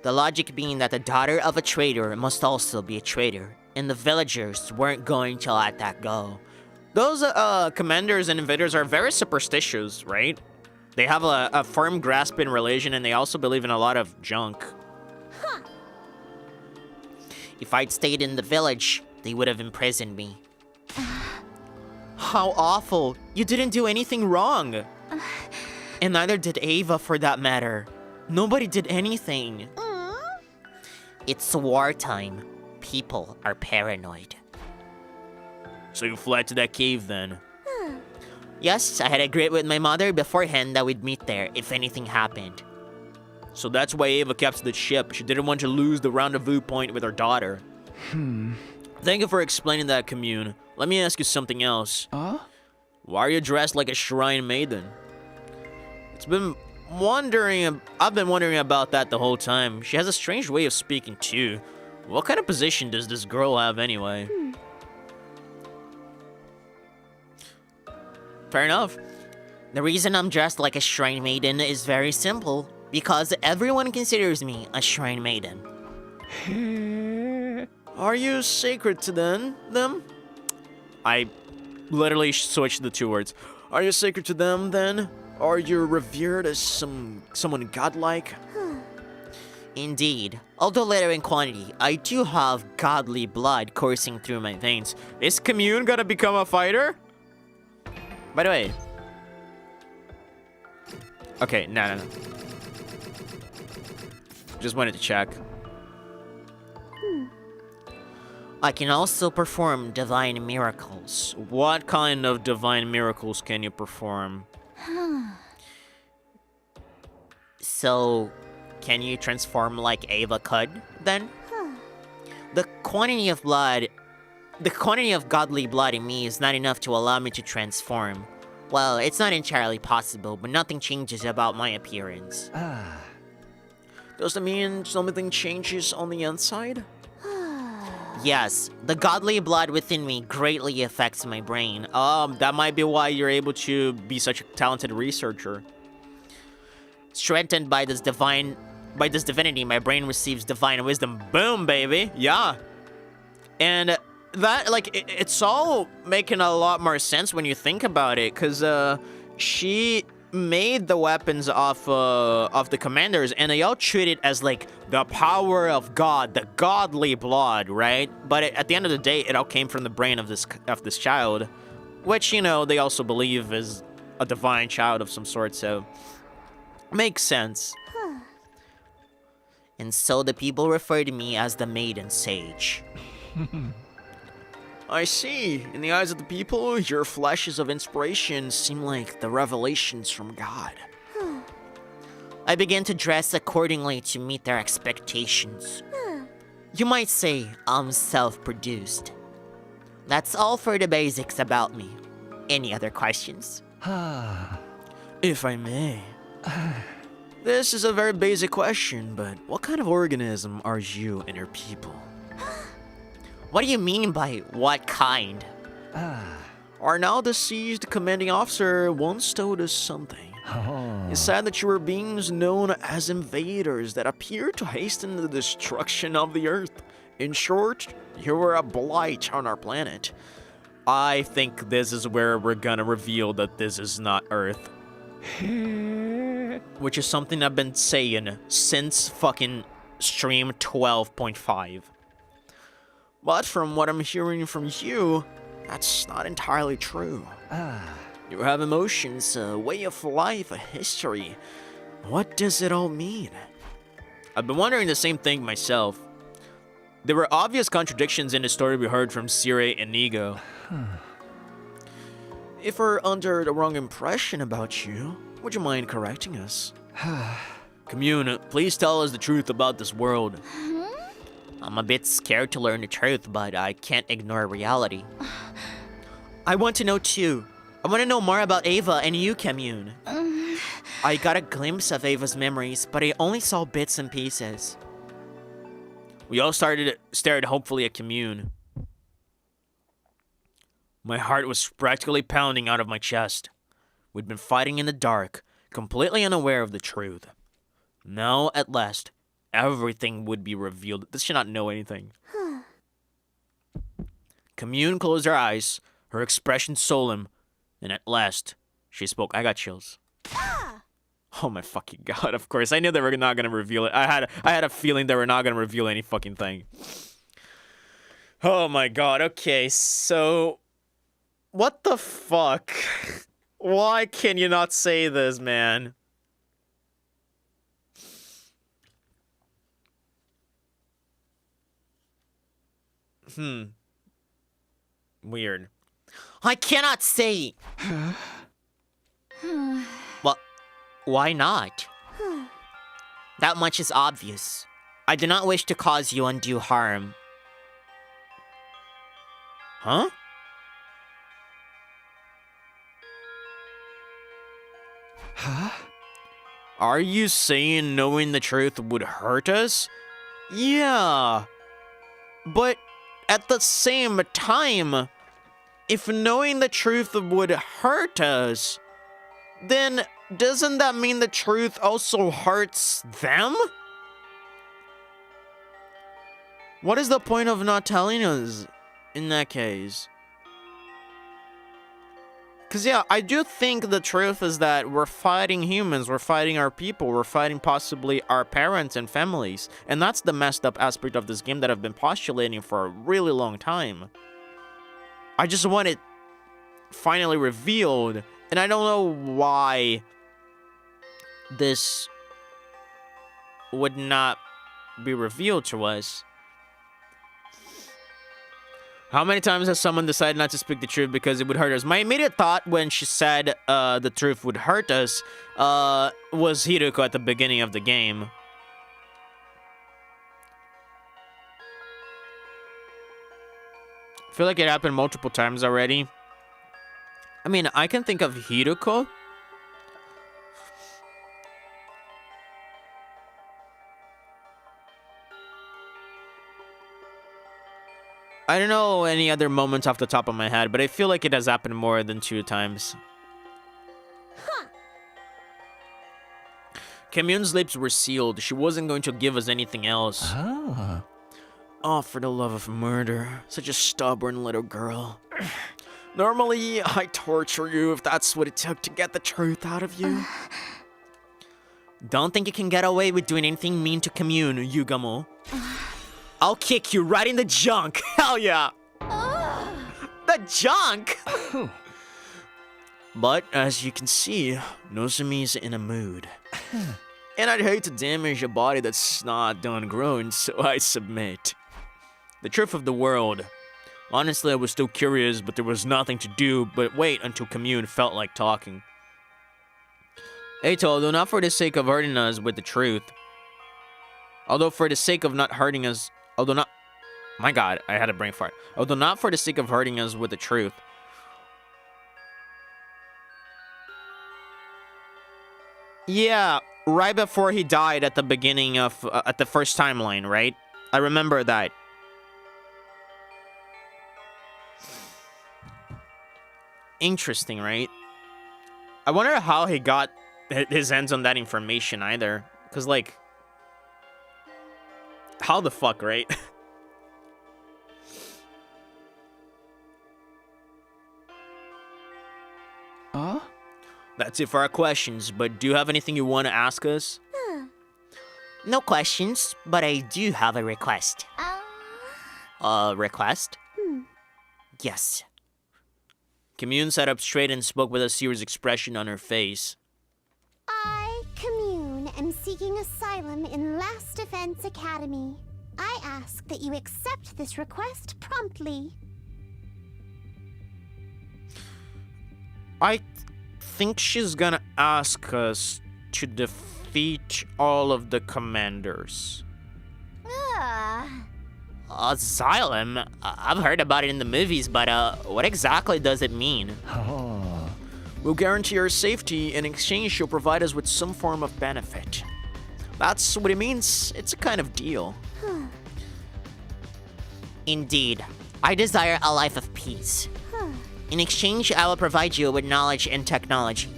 The logic being that the daughter of a traitor must also be a traitor, and the villagers weren't going to let that go. Those commanders and invaders are very superstitious, right? They have a firm grasp in religion, and they also believe in a lot of junk. If I'd stayed in the village, they would have imprisoned me. How awful. You didn't do anything wrong. And neither did Ava, for that matter. Nobody did anything. It's wartime. People are paranoid. So you fled to that cave then? Yes, I had agreed with my mother beforehand that we'd meet there if anything happened. So that's why Ava kept the ship. She didn't want to lose the rendezvous point with her daughter. Thank you for explaining that, Commune. Let me ask you something else. Why are you dressed like a shrine maiden? I've been wondering about that the whole time. She has a strange way of speaking too. What kind of position does this girl have anyway? Fair enough. The reason I'm dressed like a shrine maiden is very simple. Because everyone considers me a shrine maiden. Are you sacred to them? I literally switched the two words. Are you sacred to them then? Are you revered as someone godlike? Indeed. Although little in quantity, I do have godly blood coursing through my veins. Is Commune gonna become a fighter? By the way. Okay, no. Just wanted to check. I can also perform divine miracles. What kind of divine miracles can you perform? So, can you transform like Ava could, then? The quantity of godly blood in me is not enough to allow me to transform. Well, it's not entirely possible, but nothing changes about my appearance. Does that mean something changes on the inside? Yes, the godly blood within me greatly affects my brain. That might be why you're able to be such a talented researcher. Strengthened by this divinity, my brain receives divine wisdom. Boom, baby. Yeah. And that, it's all making a lot more sense when you think about it, because she made the weapons of the commanders, and they all treat it as the power of God, the godly blood, right? But at the end of the day, it all came from the brain of this child, which they also believe is a divine child of some sort. So makes sense. And so the people refer to me as the Maiden Sage. I see. In the eyes of the people, your flashes of inspiration seem like the revelations from God. I began to dress accordingly to meet their expectations. You might say I'm self-produced. That's all for the basics about me. Any other questions? If I may. This is a very basic question, but what kind of organism are you and your people? What do you mean by what kind? Our now deceased commanding officer once told us something. He said that you were beings known as invaders that appear to hasten the destruction of the Earth. In short, you were a blight on our planet. I think this is where we're gonna reveal that this is not Earth. Which is something I've been saying since fucking stream 12.5. But from what I'm hearing from you, that's not entirely true. You have emotions, a way of life, a history. What does it all mean? I've been wondering the same thing myself. There were obvious contradictions in the story we heard from Sire and Nigo. If we're under the wrong impression about you, would you mind correcting us? Commune, please tell us the truth about this world. I'm a bit scared to learn the truth, but I can't ignore reality. I want to know too. I want to know more about Ava and you, Commune. I got a glimpse of Ava's memories, but I only saw bits and pieces. We all stared hopefully at Commune. My heart was practically pounding out of my chest. We'd been fighting in the dark, completely unaware of the truth. Now, at last, everything would be revealed. This should not know anything. Commune closed her eyes, her expression solemn, and at last, she spoke. I got chills. Oh my fucking god, of course. I knew they were not gonna reveal it. I had a feeling they were not gonna reveal any fucking thing. Oh my god, okay, so... What the fuck? Why can you not say this, man? Weird. I cannot say. Well, why not? That much is obvious. I do not wish to cause you undue harm. Huh? Are you saying knowing the truth would hurt us? Yeah. But at the same time, if knowing the truth would hurt us, then doesn't that mean the truth also hurts them? What is the point of not telling us in that case? Because, yeah, I do think the truth is that we're fighting humans, we're fighting our people, we're fighting possibly our parents and families. And that's the messed up aspect of this game that I've been postulating for a really long time. I just want it finally revealed, and I don't know why this would not be revealed to us. How many times has someone decided not to speak the truth because it would hurt us? My immediate thought when she said the truth would hurt us was Hiruko at the beginning of the game. I feel like it happened multiple times already. I mean, I can think of Hiruko. I don't know any other moments off the top of my head, but I feel like it has happened more than 2 times. Commune's lips were sealed. She wasn't going to give us anything else. Oh, for the love of murder. Such a stubborn little girl. Normally, I torture you if that's what it took to get the truth out of you. Don't think you can get away with doing anything mean to Commune, Yugamo. I'll kick you right in the junk. Hell yeah. The junk? But as you can see, Nozomi's in a mood. And I'd hate to damage a body that's not done grown, so I submit. The truth of the world. Honestly, I was still curious, but there was nothing to do but wait until Commune felt like talking. Eito, although not for the sake of hurting us with the truth. Although for the sake of not hurting us... Although not... My god, I had a brain fart. Although not for the sake of hurting us with the truth. Yeah, right before he died at the beginning of... at the first timeline, right? I remember that. Interesting, right? I wonder how he got his hands on that information either. Because, like... How the fuck, right? That's it for our questions, but do you have anything you want to ask us? No questions, but I do have a request. Request? Yes. Commune sat up straight and spoke with a serious expression on her face. I, Commune, am seeking asylum in Last Defense Academy. I ask that you accept this request promptly. I think she's gonna ask us to defeat all of the commanders. Asylum? I've heard about it in the movies, but what exactly does it mean? Oh. We'll guarantee our safety. In exchange, she'll provide us with some form of benefit. That's what it means. It's a kind of deal. Indeed. I desire a life of peace. In exchange, I will provide you with knowledge and technology.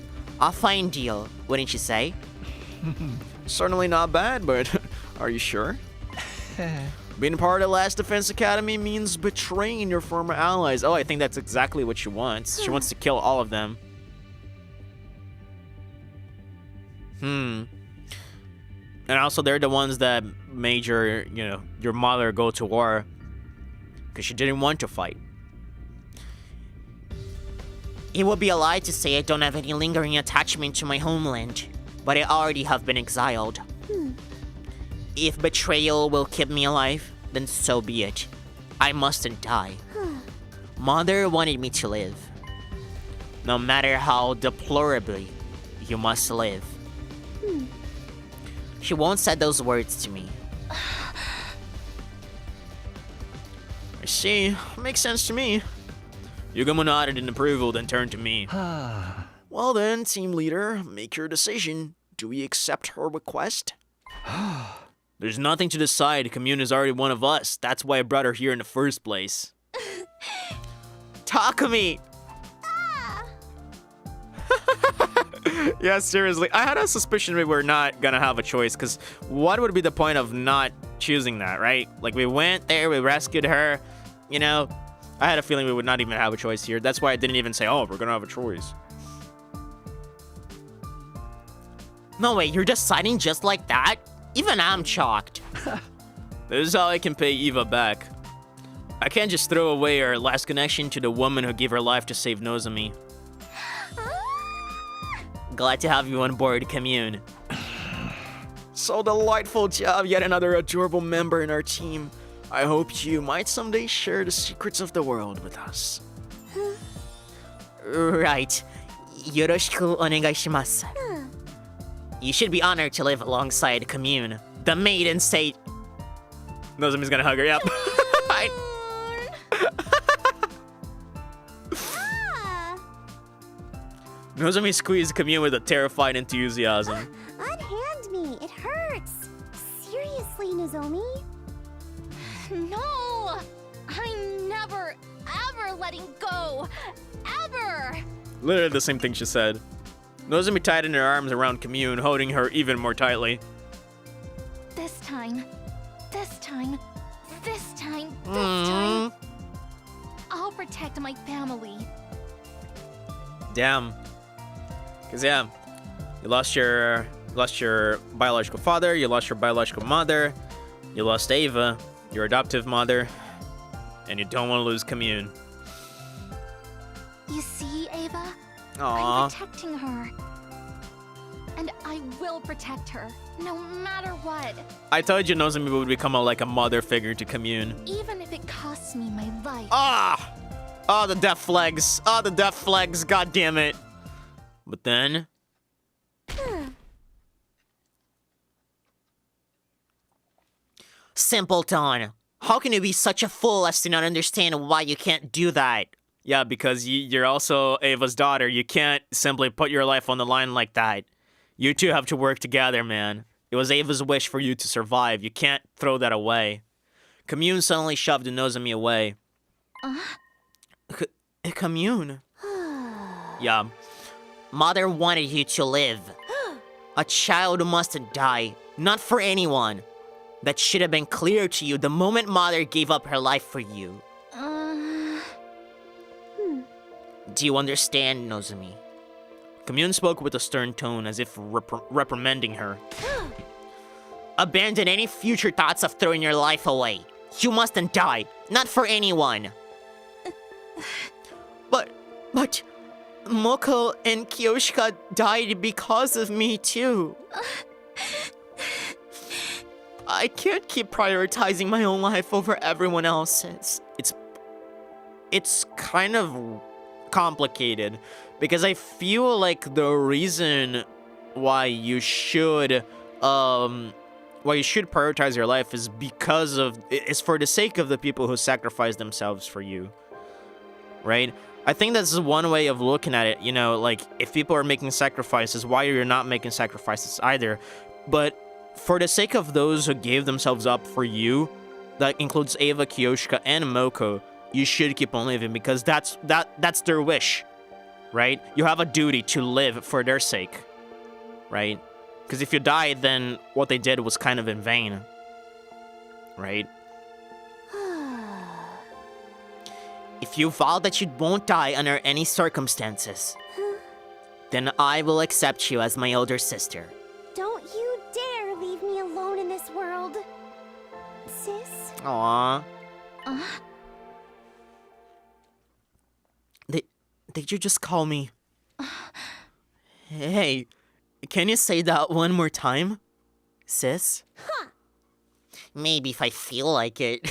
A fine deal, wouldn't you say? Certainly not bad, but are you sure? Being part of Last Defense Academy means betraying your former allies. Oh, I think that's exactly what she wants. She wants to kill all of them. And also, they're the ones that made your mother go to war. Because she didn't want to fight. It would be a lie to say I don't have any lingering attachment to my homeland, but I already have been exiled. If betrayal will keep me alive, then so be it. I mustn't die. Mother wanted me to live. No matter how deplorably, you must live. She won't say those words to me. I see. Makes sense to me. Yugamo nodded in approval, then turned to me. Well then, team leader, make your decision. Do we accept her request? There's nothing to decide. Commune is already one of us. That's why I brought her here in the first place. Takumi! Yeah, seriously. I had a suspicion we were not gonna have a choice, because what would be the point of not choosing that, right? Like, we went there, we rescued her, you know? I had a feeling we would not even have a choice here. That's why I didn't even say, oh, we're gonna have a choice. No way, you're deciding just like that? Even I'm shocked. This is how I can pay Eva back. I can't just throw away our last connection to the woman who gave her life to save Nozomi. Glad to have you on board, Commune. So delightful to have yet another adorable member in our team. I hope you might someday share the secrets of the world with us. Right. Yoroshiku onegaishimasu. You should be honored to live alongside Commune, the maiden state. Nozomi's gonna hug her, yep. Nozomi squeezed Commune with a terrified enthusiasm. Unhand me, it hurts. Seriously, Nozomi? No! I'm never, ever letting go! Ever! Literally the same thing she said. Nozomi tightened her arms around Commune, holding her even more tightly. This time, I'll protect my family. Damn. Cause yeah, you lost your biological father, you lost your biological mother, you lost Ava, your adoptive mother, and you don't want to lose Commune. You see, Ava? Aww. I'm protecting her. And I will protect her, no matter what. I told you Nozomi would become like a mother figure to Commune. Even if it costs me my life. Ah! Oh, the death flags. Oh, the death flags. God damn it. But then... Simpleton. How can you be such a fool as to not understand why you can't do that? Yeah, because you're also Ava's daughter. You can't simply put your life on the line like that. You two have to work together, man. It was Ava's wish for you to survive. You can't throw that away. Commune suddenly shoved Nozomi away. Commune? Yeah. Mother wanted you to live. A child mustn't die. Not for anyone. That should have been clear to you the moment Mother gave up her life for you. Do you understand, Nozomi? Commune spoke with a stern tone, as if reprimanding her. Abandon any future thoughts of throwing your life away. You mustn't die. Not for anyone. But... Moko and Kiyoshika died because of me, too. I can't keep prioritizing my own life over everyone else's. It's kind of complicated, because I feel like the reason why you should prioritize your life is for the sake of the people who sacrifice themselves for you, right? I think that's one way of looking at it, you know, like, if people are making sacrifices, why are you not making sacrifices either? But for the sake of those who gave themselves up for you, that includes Ava, Kiyoshika, and Moko, you should keep on living, because that's their wish, right? You have a duty to live for their sake, right? Because if you die, then what they did was kind of in vain, right? If you vow that you won't die under any circumstances, then I will accept you as my older sister. Don't you dare leave me alone in this world, sis. Aww. Did you just call me? Hey, can you say that one more time, sis? Huh. Maybe if I feel like it.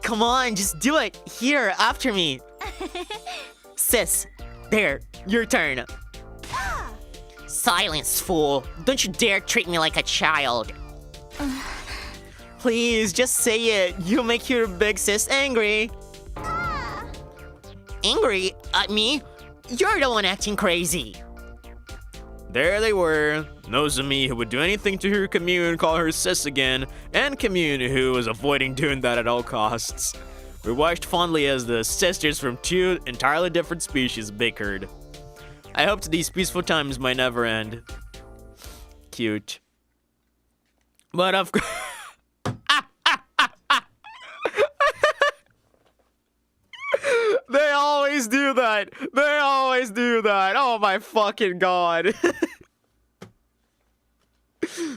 Come on, just do it. Here, after me. Sis, there, your turn. Silence, fool. Don't you dare treat me like a child. Please, just say it. You'll make your big sis angry. Angry at me? You're the one acting crazy. There they were, Nozomi, who would do anything to hear Commune call her sis again, and Commune, who was avoiding doing that at all costs. We watched fondly as the sisters from two entirely different species bickered. I hoped these peaceful times might never end. Cute. But of course... They always do that! They always do that! Oh my fucking god!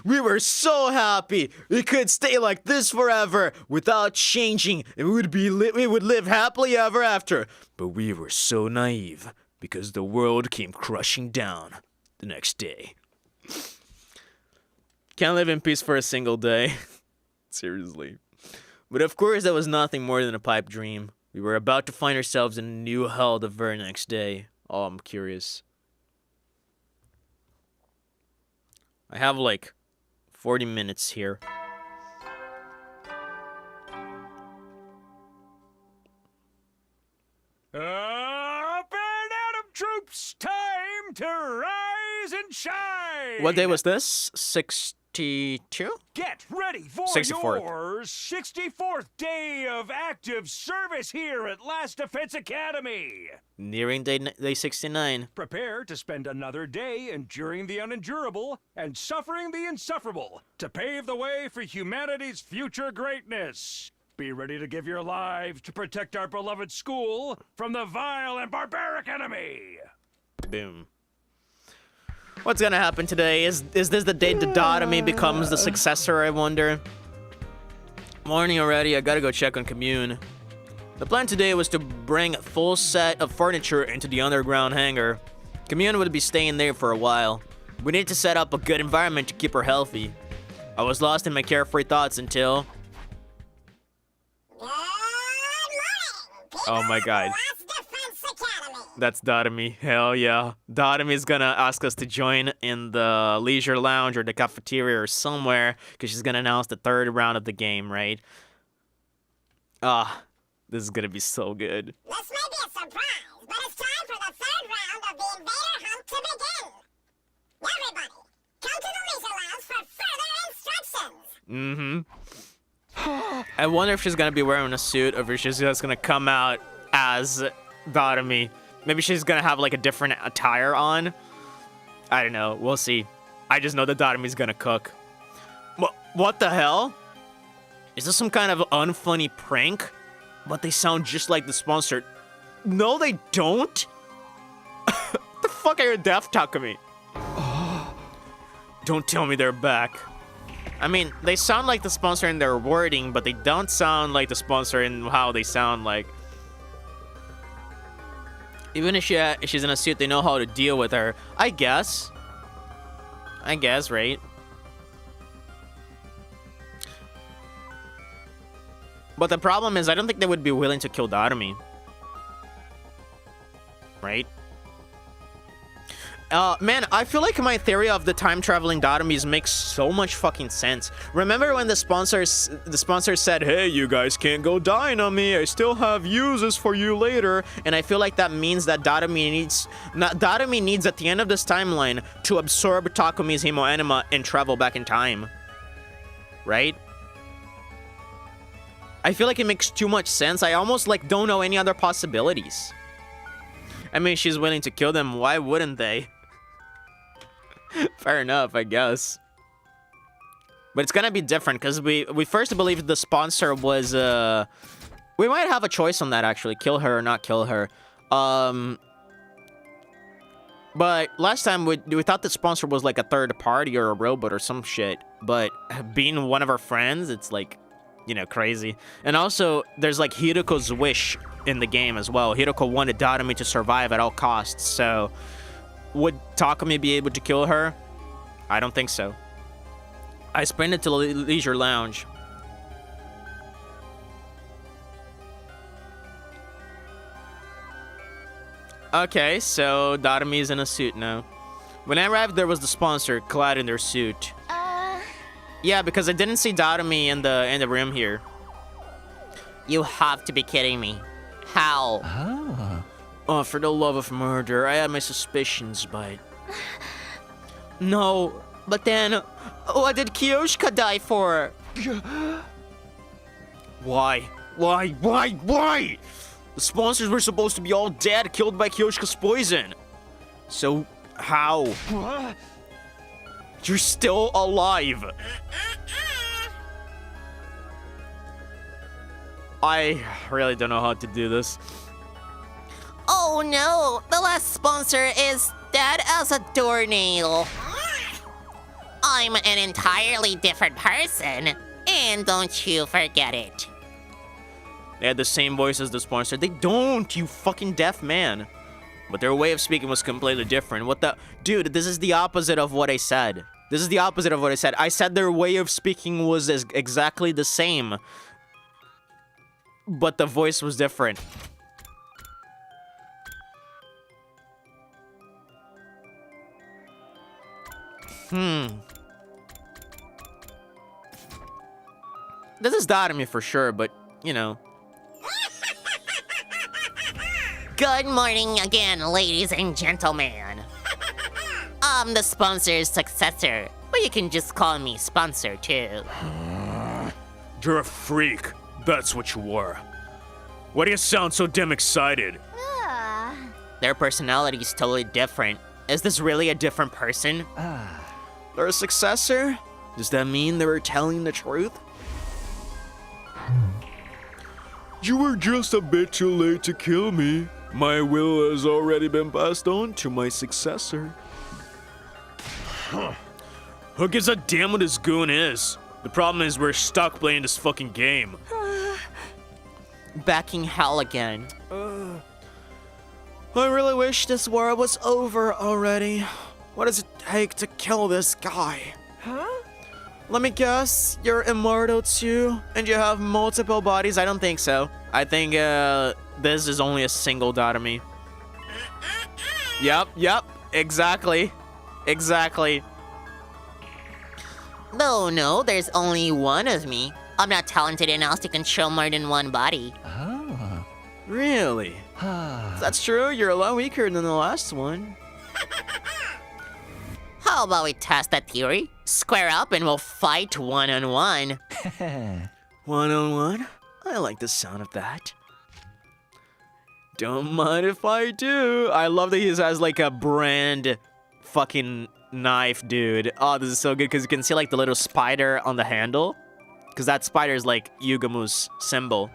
We were so happy it could stay like this forever without changing, and we would live happily ever after. But we were so naive because the world came crushing down the next day. Can't live in peace for a single day. Seriously. But of course that was nothing more than a pipe dream. We were about to find ourselves in a new hell the very next day. Oh, I'm curious. I have like 40 minutes here. Up and Adam troops, time to rise and shine! What day was this? 62? Get ready for 64th. your 64th day of active service here at Last Defense Academy. Nearing day 69. Prepare to spend another day enduring the unendurable and suffering the insufferable to pave the way for humanity's future greatness. Be ready to give your lives to protect our beloved school from the vile and barbaric enemy. Boom. What's gonna happen today? Is this the day Didotomy becomes the successor, I wonder? Morning already, I gotta go check on Commune. The plan today was to bring a full set of furniture into the underground hangar. Commune would be staying there for a while. We need to set up a good environment to keep her healthy. I was lost in my carefree thoughts until... Oh my god. That's Dotomy. Hell yeah. Dotomy's gonna ask us to join in the leisure lounge or the cafeteria or somewhere, because she's gonna announce the third round of the game, right? This is gonna be so good. This may be a surprise, but it's time for the third round of the Invader Hunt to begin. Everybody, come to the leisure lounge for further instructions. I wonder if she's gonna be wearing a suit or if she's just gonna come out as Dotomy. Maybe she's gonna have like a different attire on. I don't know. We'll see. I just know that Dotomy's gonna cook. What the hell? Is this some kind of unfunny prank? But they sound just like the sponsor. No, they don't. What the fuck are your deaf Takumi? Don't tell me they're back. I mean, they sound like the sponsor in their wording, but they don't sound like the sponsor in how they sound like. Even if she's in a suit, they know how to deal with her. I guess. Right? But the problem is, I don't think they would be willing to kill Darumi. Right? Man, I feel like my theory of the time-traveling Darumis makes so much fucking sense. Remember when the sponsor said, hey, you guys can't go dying on me, I still have uses for you later, and I feel like that means that Darumi needs at the end of this timeline to absorb Takumi's Himoenema and travel back in time. Right? I feel like it makes too much sense. I almost like don't know any other possibilities. I mean, she's willing to kill them, why wouldn't they? Fair enough, I guess. But it's gonna be different, because we first believed the sponsor was, we might have a choice on that, actually. Kill her or not kill her. But last time, we thought the sponsor was like a third party or a robot or some shit. But being one of our friends, it's like, you know, crazy. And also, there's like Hiruko's wish in the game as well. Hiruko wanted Darumi to survive at all costs, so... Would Takumi be able to kill her? I don't think so. I sprinted to the Leisure Lounge. Okay, so Darumi's in a suit now. When I arrived, there was the sponsor clad in their suit. Yeah, because I didn't see Darumi in the room here. You have to be kidding me. How? Oh, for the love of murder, I had my suspicions, but... No, but then... What did Kiyoshika die for? Why? Why? The sponsors were supposed to be all dead, killed by Kiyoshika's poison. So, how? You're still alive. I really don't know how to do this. Oh no, the last sponsor is dead as a doornail. I'm an entirely different person, and don't you forget it. They had the same voice as the sponsor. They don't, you fucking deaf man. But their way of speaking was completely different. What the... Dude, this is the opposite of what I said. I said their way of speaking was exactly the same. But the voice was different. This is Darumi for sure, but, you know. Good morning again, ladies and gentlemen. I'm the sponsor's successor, but you can just call me Sponsor, too. You're a freak. That's what you were. Why do you sound so damn excited? Their personality is totally different. Is this really a different person? They're a successor? Does that mean they were telling the truth? You were just a bit too late to kill me. My will has already been passed on to my successor. Who gives a damn what this goon is? The problem is we're stuck playing this fucking game. Backing hell again. I really wish this war was over already. What does it take to kill this guy? Let me guess, you're immortal too, and you have multiple bodies? I don't think so. I think this is only a single Darumi. Yep, exactly. No, there's only one of me. I'm not talented enough to control more than one body. Really? If that's true, you're a lot weaker than the last one. How about we test that theory? Square up and we'll fight one-on-one. One-on-one? I like the sound of that. Don't mind if I do. I love that he has like a brand fucking knife, dude. Oh, this is so good because you can see like the little spider on the handle. Because that spider is like Yugamu's symbol.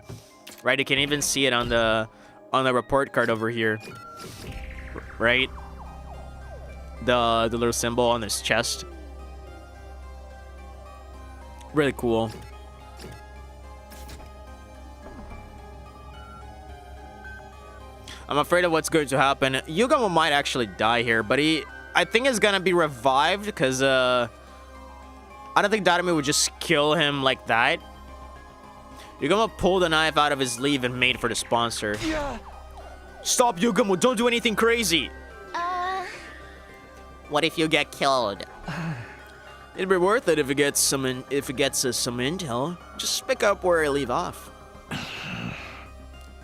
Right? You can even see it on the report card over here. Right? The little symbol on his chest. Really cool. I'm afraid of what's going to happen. Yugamo might actually die here, but I think he's gonna be revived because I don't think Darumi would just kill him like that. Yugamo pulled a knife out of his sleeve and made for the sponsor. Yeah. Stop, Yugamo! Don't do anything crazy! What if you get killed? It'd be worth it if it gets some some intel. Just pick up where I leave off.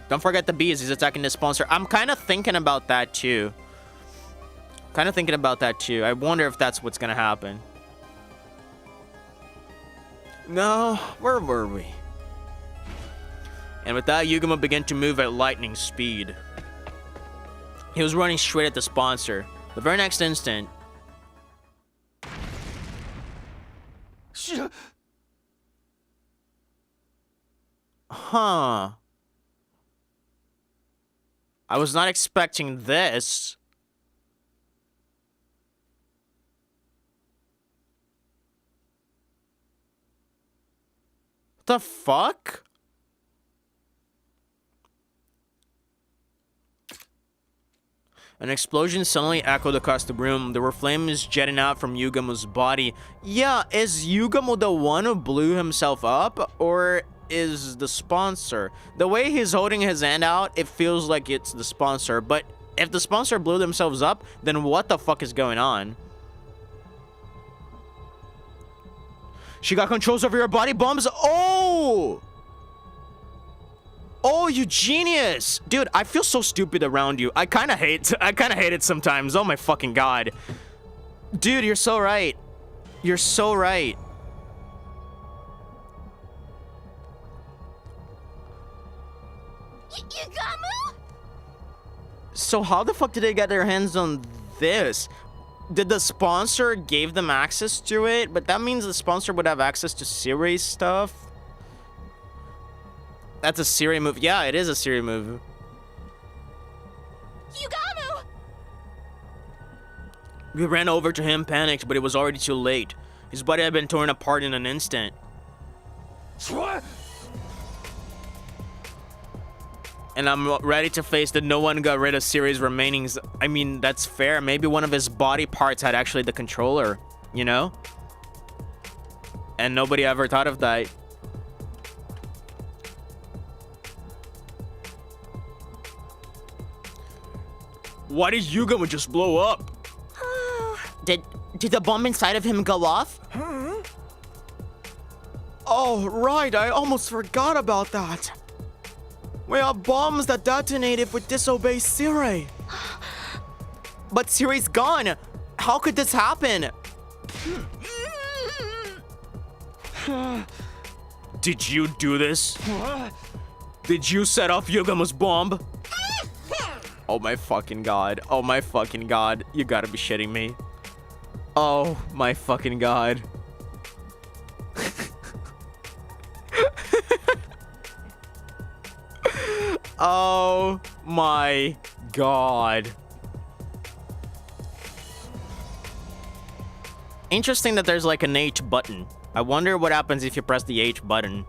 Don't forget the bees. He's attacking the sponsor. I'm kind of thinking about that too. I wonder if that's what's gonna happen. No, where were we? And with that, Yugamo began to move at lightning speed. He was running straight at the sponsor. The very next instant, huh. I was not expecting this. What the fuck? An explosion suddenly echoed across the room. There were flames jetting out from Yugamo's body. Yeah, is Yugamo the one who blew himself up? Or is the sponsor? The way he's holding his hand out, it feels like it's the sponsor. But if the sponsor blew themselves up, then what the fuck is going on? She got controls over your body bombs? Oh! Oh, you genius! Dude, I feel so stupid around you. I kind of hate it sometimes. Oh my fucking god. Dude, you're so right. You're so right. Yugamo? So how the fuck did they get their hands on this? Did the sponsor give them access to it? But that means the sponsor would have access to Siri's stuff. That's a Siri move. Yeah, it is a Siri move. Yugamo! We ran over to him, panicked, but it was already too late. His body had been torn apart in an instant. What? And I'm ready to face that no one got rid of Siri's remainings. I mean, that's fair. Maybe one of his body parts had actually the controller, you know? And nobody ever thought of that. Why did Yugamo just blow up? Did the bomb inside of him go off? Oh, right. I almost forgot about that. We have bombs that detonate if we disobey Siri. But Siri's gone. How could this happen? Did you do this? Did you set off Yugamo's bomb? Oh my fucking god. Oh my fucking god. You gotta be shitting me. Oh my fucking god. Oh my god. Interesting that there's like an H button. I wonder what happens if you press the H button.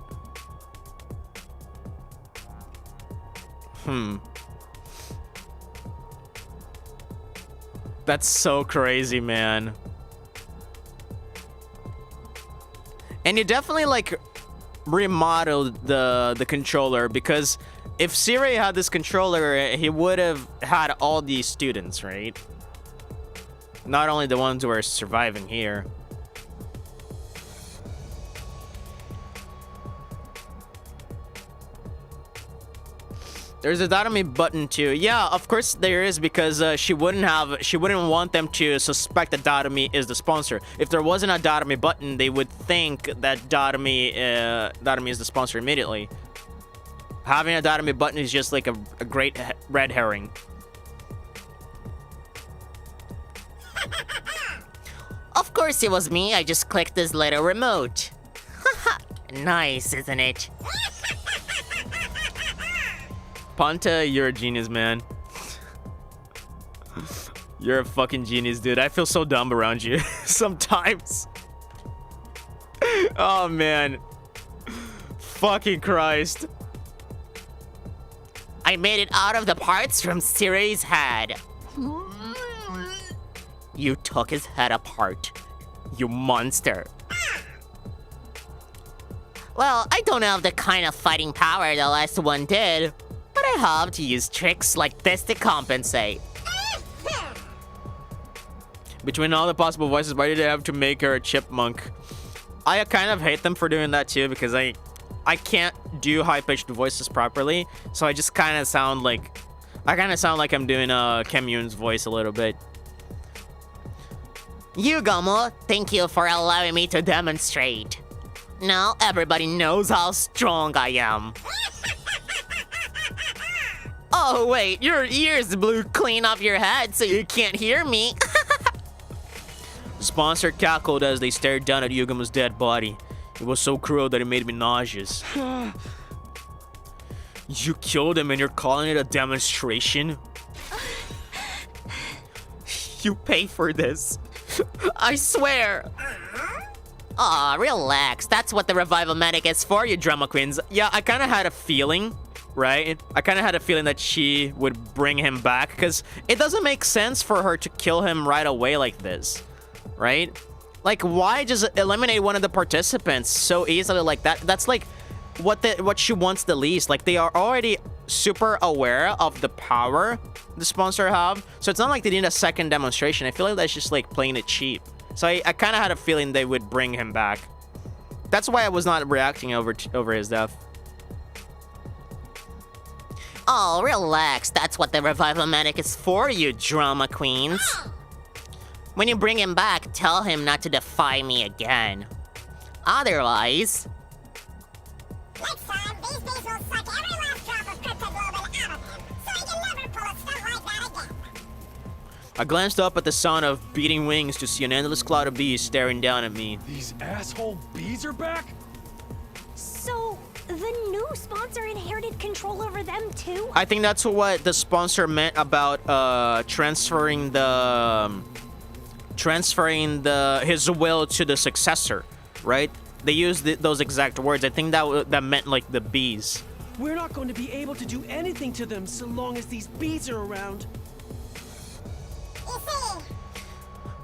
That's so crazy, man. And you definitely like remodeled the controller, because if Siri had this controller, he would have had all these students, right? Not only the ones who are surviving here. There's a Darumi button too. Yeah, of course there is, because she wouldn't want them to suspect that Darumi is the sponsor. If there wasn't a Darumi button, they would think that Darumi is the sponsor immediately. Having a Darumi button is just like a great red herring. Of course it was me. I just clicked this little remote. Nice, isn't it? Ponta, you're a genius, man. You're a fucking genius, dude. I feel so dumb around you sometimes. Oh, man. Fucking Christ. I made it out of the parts from Siri's head. You took his head apart. You monster. Well, I don't have the kind of fighting power the last one did, but I have to use tricks like this to compensate. Between all the possible voices, why did they have to make her a chipmunk? I kind of hate them for doing that too, because I can't do high-pitched voices properly, so I just kind of sound like... I'm doing Kamyun's voice a little bit. Yugomo, thank you for allowing me to demonstrate. Now everybody knows how strong I am. Oh wait, your ears blew clean off your head so you can't hear me. The sponsor cackled as they stared down at Yugomo's dead body. It was so cruel that it made me nauseous. You killed him and you're calling it a demonstration? You pay for this. I swear. Aw, relax. That's what the revival medic is for, you drama queens. Yeah, I kind of had a feeling, right? I kind of had a feeling that she would bring him back, because it doesn't make sense for her to kill him right away like this, right? Like, why just eliminate one of the participants so easily like that? That's like what she wants the least. Like, they are already super aware of the power the sponsor have, so it's not like they need a second demonstration. I feel like that's just like playing it cheap. So I kind of had a feeling they would bring him back. That's why I was not reacting over his death. Oh, relax. That's what the revival medic is for, you drama queens. When you bring him back, tell him not to defy me again. Otherwise... Next time, these bees will suck every last drop of cryptoglobin out of him, so he can never pull a stunt like that again. I glanced up at the sound of beating wings to see an endless cloud of bees staring down at me. These asshole bees are back? So, the new sponsor inherited control over them too? I think that's what the sponsor meant about transferring his will to the successor, right? They used those exact words. I think that meant like the bees. We're not going to be able to do anything to them so long as these bees are around. You see?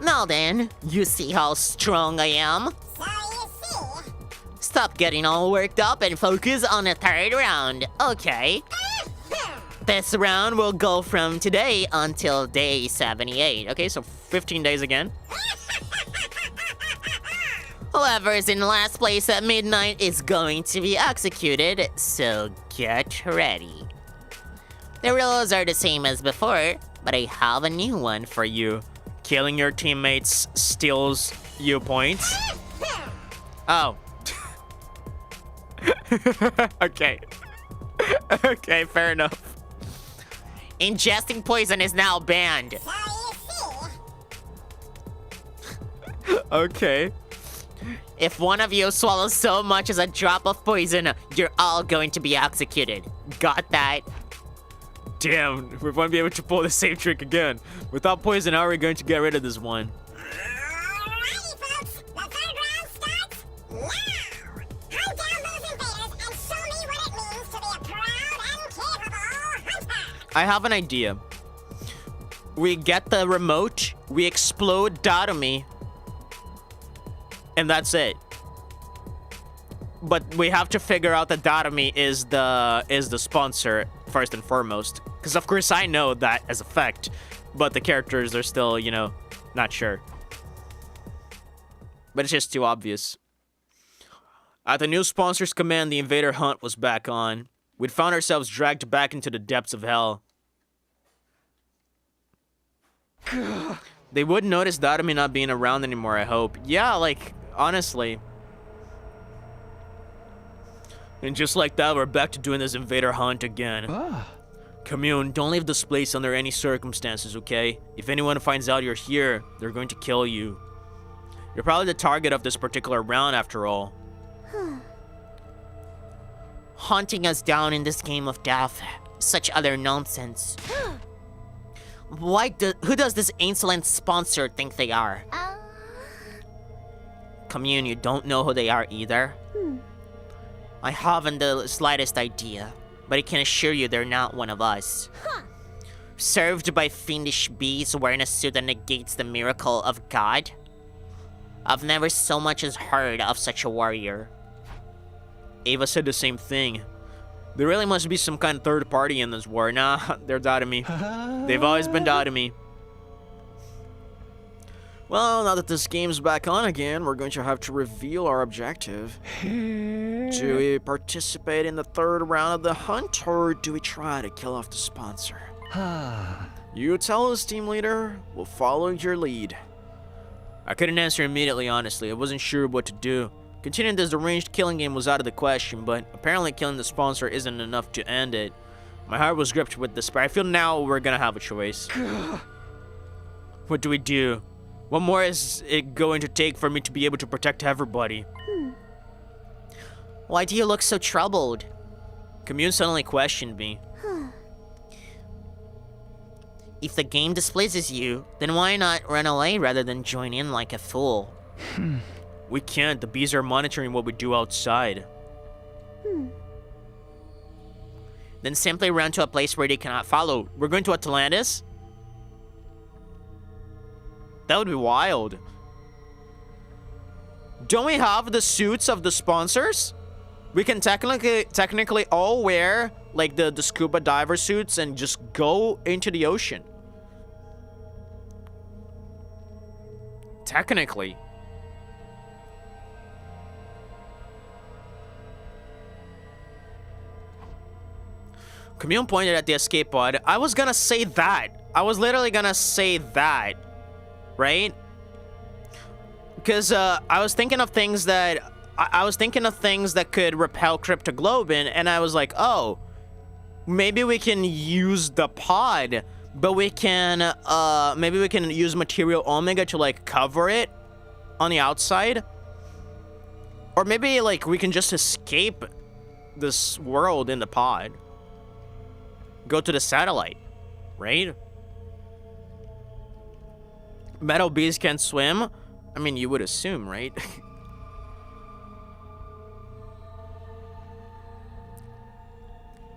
Now then, you see how strong I am? So you see? Stop getting all worked up and focus on the third round, okay? This round will go from today until day 78. Okay, so 15 days again. Whoever is in last place at midnight is going to be executed, so get ready. The rules are the same as before, but I have a new one for you. Killing your teammates steals you points. Oh. Okay. Okay, fair enough. Ingesting poison is now banned. So you see? Okay. If one of you swallows so much as a drop of poison, you're all going to be executed. Got that? Damn, we won't be able to pull the same trick again. Without poison, how are we going to get rid of this one? Alrighty, folks. The third round starts now. Hunt down those invaders and show me what it means to be a proud and capable hunter. I have an idea. We get the remote, we explode Dadomi, and that's it. But we have to figure out that Dadomi is the sponsor first and foremost. Because of course I know that as a fact, but the characters are still, you know, not sure. But it's just too obvious. At the new sponsor's command, the invader hunt was back on. We'd found ourselves dragged back into the depths of hell. They wouldn't notice Dadomi not being around anymore, I hope. Yeah, like, honestly. And just like that, we're back to doing this invader hunt again. Commune, don't leave this place under any circumstances, okay? If anyone finds out you're here, they're going to kill you. You're probably the target of this particular round, after all. Hunting us down in this game of death. Such other nonsense. Who does this insolent sponsor think they are? Commune, you don't know who they are either? I haven't the slightest idea, but I can assure you they're not one of us. Served by fiendish beasts wearing a suit that negates the miracle of God? I've never so much as heard of such a warrior. Ava said the same thing. There really must be some kind of third party in this war. Nah, they're doubting me. They've always been doubting me. Well, now that this game's back on again, we're going to have to reveal our objective. Do we participate in the third round of the hunt, or do we try to kill off the sponsor? You tell us, team leader. We'll follow your lead. I couldn't answer immediately, honestly. I wasn't sure what to do. Continuing this arranged killing game was out of the question, but apparently killing the sponsor isn't enough to end it. My heart was gripped with despair. I feel now we're gonna have a choice. What do we do? What more is it going to take for me to be able to protect everybody? Why do you look so troubled? Commune suddenly questioned me. If the game displeases you, then why not run away rather than join in like a fool? We can't. The bees are monitoring what we do outside. Then simply run to a place where they cannot follow. We're going to Atlantis? That would be wild. Don't we have the suits of the sponsors? We can technically all wear like the scuba diver suits and just go into the ocean. Technically. Commune pointed at the escape pod. I was gonna say that. I was literally gonna say that. Right? Because I was thinking of things that I was thinking of things that could repel cryptoglobin, and I was like, oh, maybe we can use the pod, but we can maybe we can use material omega to like cover it on the outside, or maybe like we can just escape this world in the pod, go to the satellite, right? Metal bees can't swim? I mean, you would assume, right?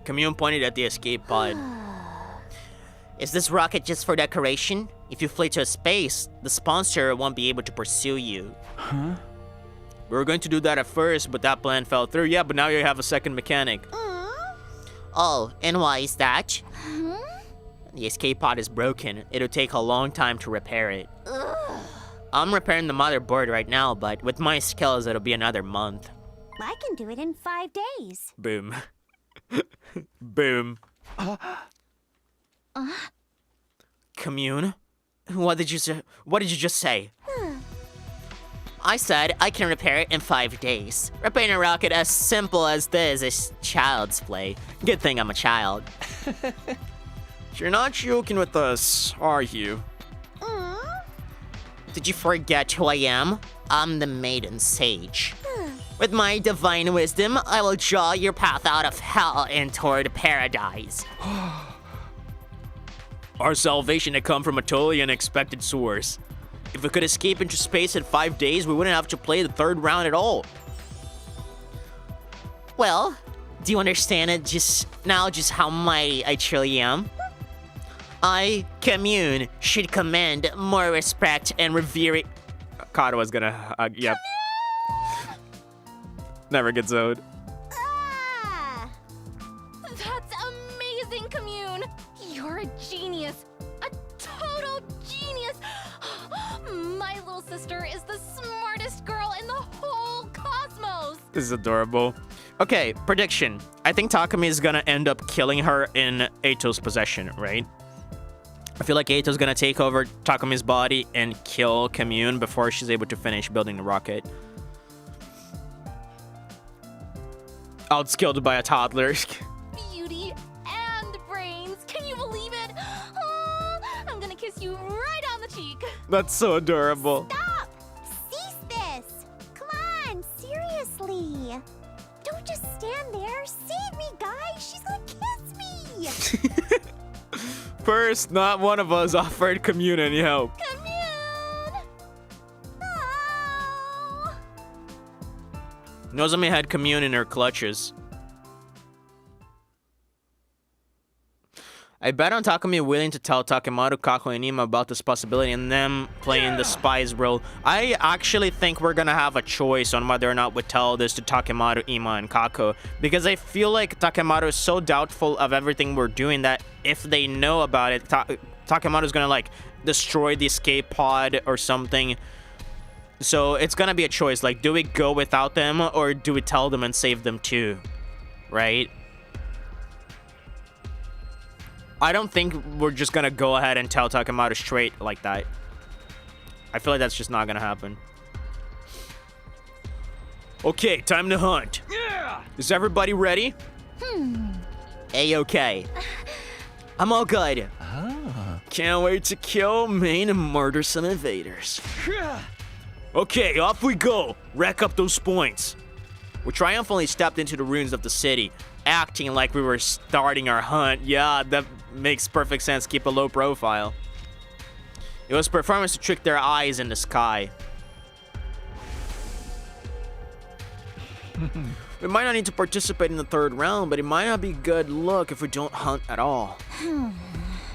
Commune pointed at the escape pod. Is this rocket just for decoration? If you flee to space, the sponsor won't be able to pursue you. Huh? We were going to do that at first, but that plan fell through. Yeah, but now you have a second mechanic. Oh, and why is that? The escape pod is broken. It'll take a long time to repair it. I'm repairing the motherboard right now, but with my skills, it'll be another month. I can do it in 5 days. Boom. Boom. Commune? What did you say? What did you just say? I said I can repair it in 5 days. Repairing a rocket as simple as this is child's play. Good thing I'm a child. You're not joking with us, are you? Did you forget who I am? I'm the Maiden Sage. With my divine wisdom, I will draw your path out of hell and toward paradise. Our salvation had come from a totally unexpected source. If we could escape into space in 5 days, we wouldn't have to play the third round at all. Well, do you understand it just how mighty I truly am? I, Commune, should command more respect and revere. Kata was gonna, yep. Never gets owed. That's amazing, Commune! You're a genius! A total genius! My little sister is the smartest girl in the whole cosmos! This is adorable. Okay, prediction. I think Takumi is gonna end up killing her in Eito's possession, right? I feel like Eito's gonna take over Takumi's body and kill Commune before she's able to finish building the rocket. Outskilled by a toddler. Beauty and brains! Can you believe it? Oh, I'm gonna kiss you right on the cheek! That's so adorable. Stop! Cease this! Come on, seriously! Don't just stand there. Save me, guys! She's gonna kiss me! First, not one of us offered Commune any help. Commune! Oh. Nozomi had Commune in her clutches. I bet on Takumi willing to tell Takemaru, Kako, and Ima about this possibility and them playing the spies role. I actually think we're gonna have a choice on whether or not we tell this to Takemaru, Ima, and Kako. Because I feel like Takemaru is so doubtful of everything we're doing that if they know about it, Takemaru's gonna like destroy the escape pod or something. So it's gonna be a choice. Like, do we go without them or do we tell them and save them too? Right? I don't think we're just gonna go ahead and tell Takemaru straight like that. I feel like that's just not gonna happen. Okay, time to hunt. Yeah! Is everybody ready? A-okay. I'm all good. Can't wait to kill, maim, and murder some invaders. Okay, off we go. Rack up those points. We triumphantly stepped into the ruins of the city, acting like we were starting our hunt. Yeah, that makes perfect sense. Keep a low profile. It was performance to trick their eyes in the sky. We might not need to participate in the third round, but it might not be good luck if we don't hunt at all.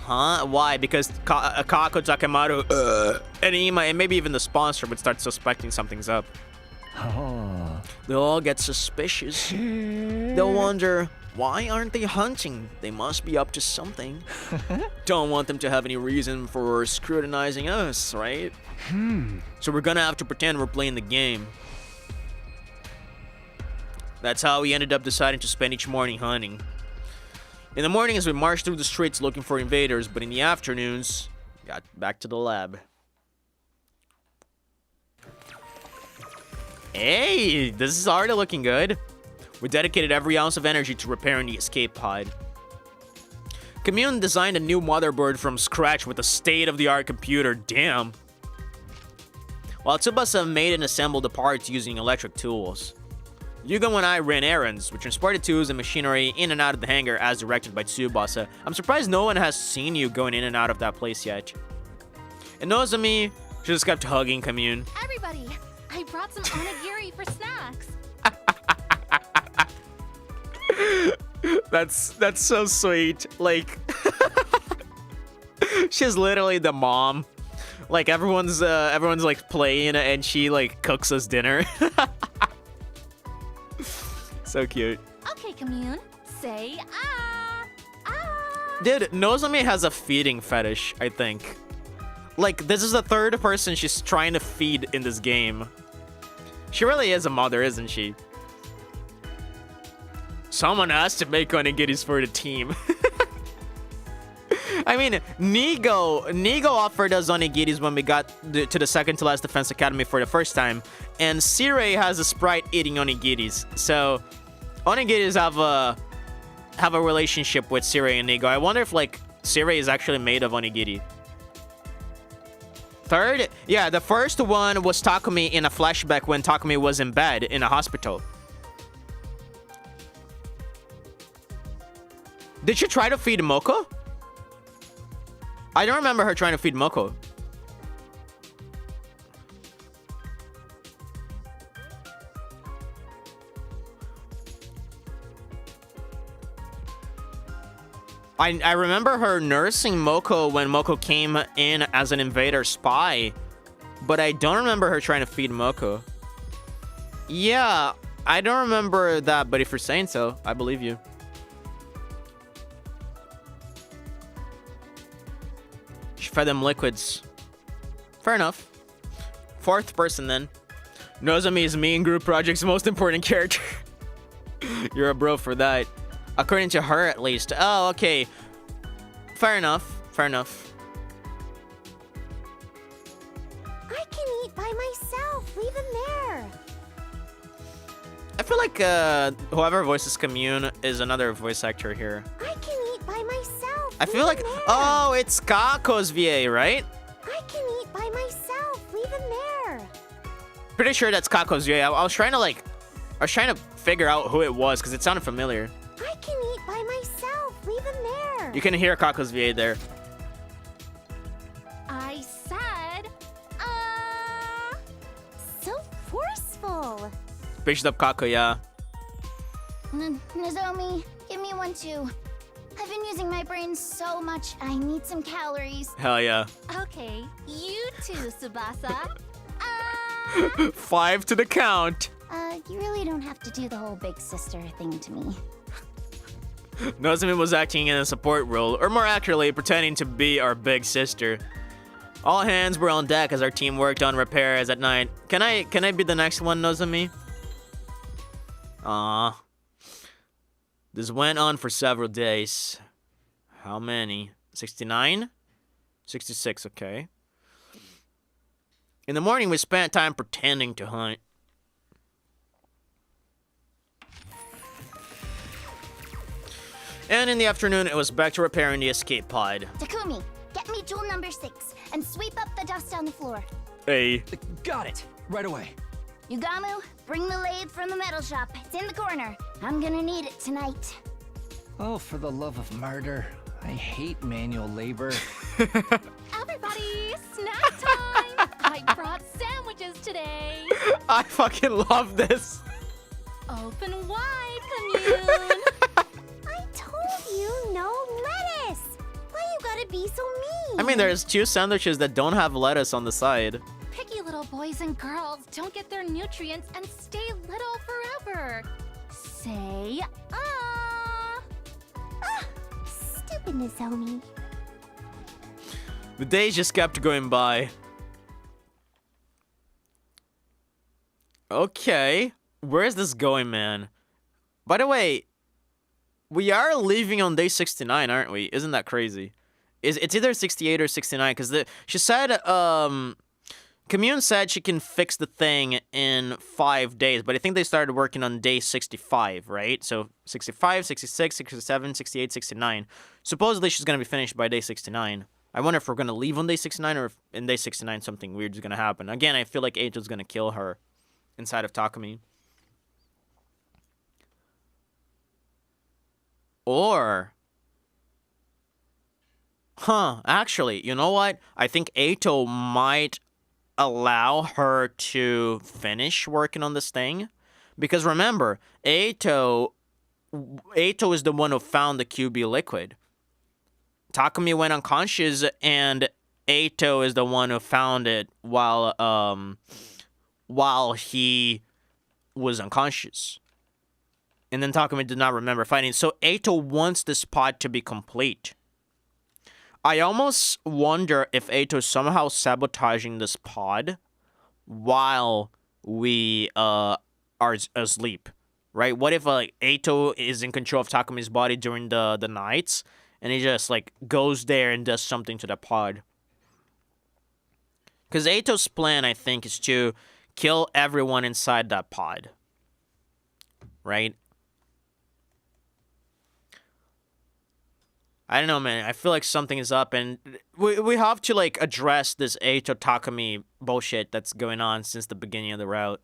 Huh? Why? Because Kako, Takemaru, and Ima, and maybe even the sponsor would start suspecting something's up. They'll all get suspicious. They'll wonder, why aren't they hunting? They must be up to something. Don't want them to have any reason for scrutinizing us, right? So we're gonna have to pretend we're playing the game. That's how we ended up deciding to spend each morning hunting. In the mornings, we marched through the streets looking for invaders, but in the afternoons, got back to the lab. Hey, this is already looking good. We dedicated every ounce of energy to repairing the escape pod. Commune designed a new motherboard from scratch with a state-of-the-art computer. Damn. While Tsubasa made and assembled the parts using electric tools. Yugo and I ran errands. We transported tools and machinery in and out of the hangar as directed by Tsubasa. I'm surprised no one has seen you going in and out of that place yet. And Nozomi, she just kept hugging Commune. Everybody, I brought some onigiri for snacks. That's so sweet. Like, she's literally the mom. Like everyone's like playing and she like cooks us dinner. So cute. Okay, Commune, say ah. Ah. Dude, Nozomi has a feeding fetish, I think. Like, this is the third person she's trying to feed in this game. She really is a mother, isn't she? Someone has to make onigiris for the team. I mean, Nigo offered us onigiris when we got to the second to last Defense Academy for the first time. And Sirei has a sprite eating onigiris. So, onigiris have a relationship with Sirei and Nigo. I wonder if, like, Sirei is actually made of onigiri. Third? Yeah, the first one was Takumi in a flashback when Takumi was in bed in a hospital. Did she try to feed Moko? I don't remember her trying to feed Moko. I remember her nursing Moko when Moko came in as an invader spy, but I don't remember her trying to feed Moko. Yeah, I don't remember that, but if you're saying so, I believe you. She fed them liquids. Fair enough. Fourth person then. Nozomi is me in group project's most important character. You're a bro for that. According to her, at least. Oh, okay. Fair enough. Fair enough. I can eat by myself. Leave him there. I feel like whoever voices Commune is another voice actor here. I can eat by myself. I feel like... Oh, it's Kako's VA, right? I can eat by myself. Leave him there. Pretty sure that's Kako's VA. I was trying to figure out who it was because it sounded familiar. I can eat by myself. Leave him there. You can hear Kako's VA there. I said, So forceful. Pitched up Kakuya. Nozomi, give me one too. I've been using my brain so much, I need some calories. Hell yeah. Okay, you too, Tsubasa. 5 to the count. You really don't have to do the whole big sister thing to me. Nozomi was acting in a support role, or more accurately, pretending to be our big sister. All hands were on deck as our team worked on repairs at night. Can I be the next one, Nozomi? Aww. This went on for several days. How many? 69? 66, okay. In the morning, we spent time pretending to hunt. And in the afternoon, it was back to repairing the escape pod. Takumi, get me jewel number 6 and sweep up the dust on the floor. Hey. Got it. Right away. Yugamu, bring the lathe from the metal shop. It's in the corner. I'm gonna need it tonight. Oh, for the love of murder. I hate manual labor. Everybody, snack time! I brought sandwiches today. I fucking love this. Open wide, commune. I told you no lettuce. Why you gotta be so mean? I mean, there's 2 sandwiches that don't have lettuce on the side. Picky little boys and girls don't get their nutrients and stay little forever. Say, Stupid Nozomi. The days just kept going by. Okay. Where is this going, man? By the way, we are leaving on day 69, aren't we? Isn't that crazy? It's either 68 or 69, because she said, Commune said she can fix the thing in 5 days, but I think they started working on day 65, right? So 65, 66, 67, 68, 69. Supposedly she's going to be finished by day 69. I wonder if we're going to leave on day 69 or if in day 69 something weird is going to happen. Again, I feel like Eito's going to kill her inside of Takumi. Or... actually, you know what? I think Eito might allow her to finish working on this thing. Because remember, Eito is the one who found the QB liquid. Takumi went unconscious, and Eito is the one who found it while he was unconscious. And then Takumi did not remember finding it. So Eito wants this pod to be complete. I almost wonder if Eito is somehow sabotaging this pod while we are asleep, right? What if Eito is in control of Takumi's body during the nights, and he just goes there and does something to the pod? Because Eito's plan, I think, is to kill everyone inside that pod, right? I don't know, man. I feel like something is up, and we have to address this Eito Takumi bullshit that's going on since the beginning of the route.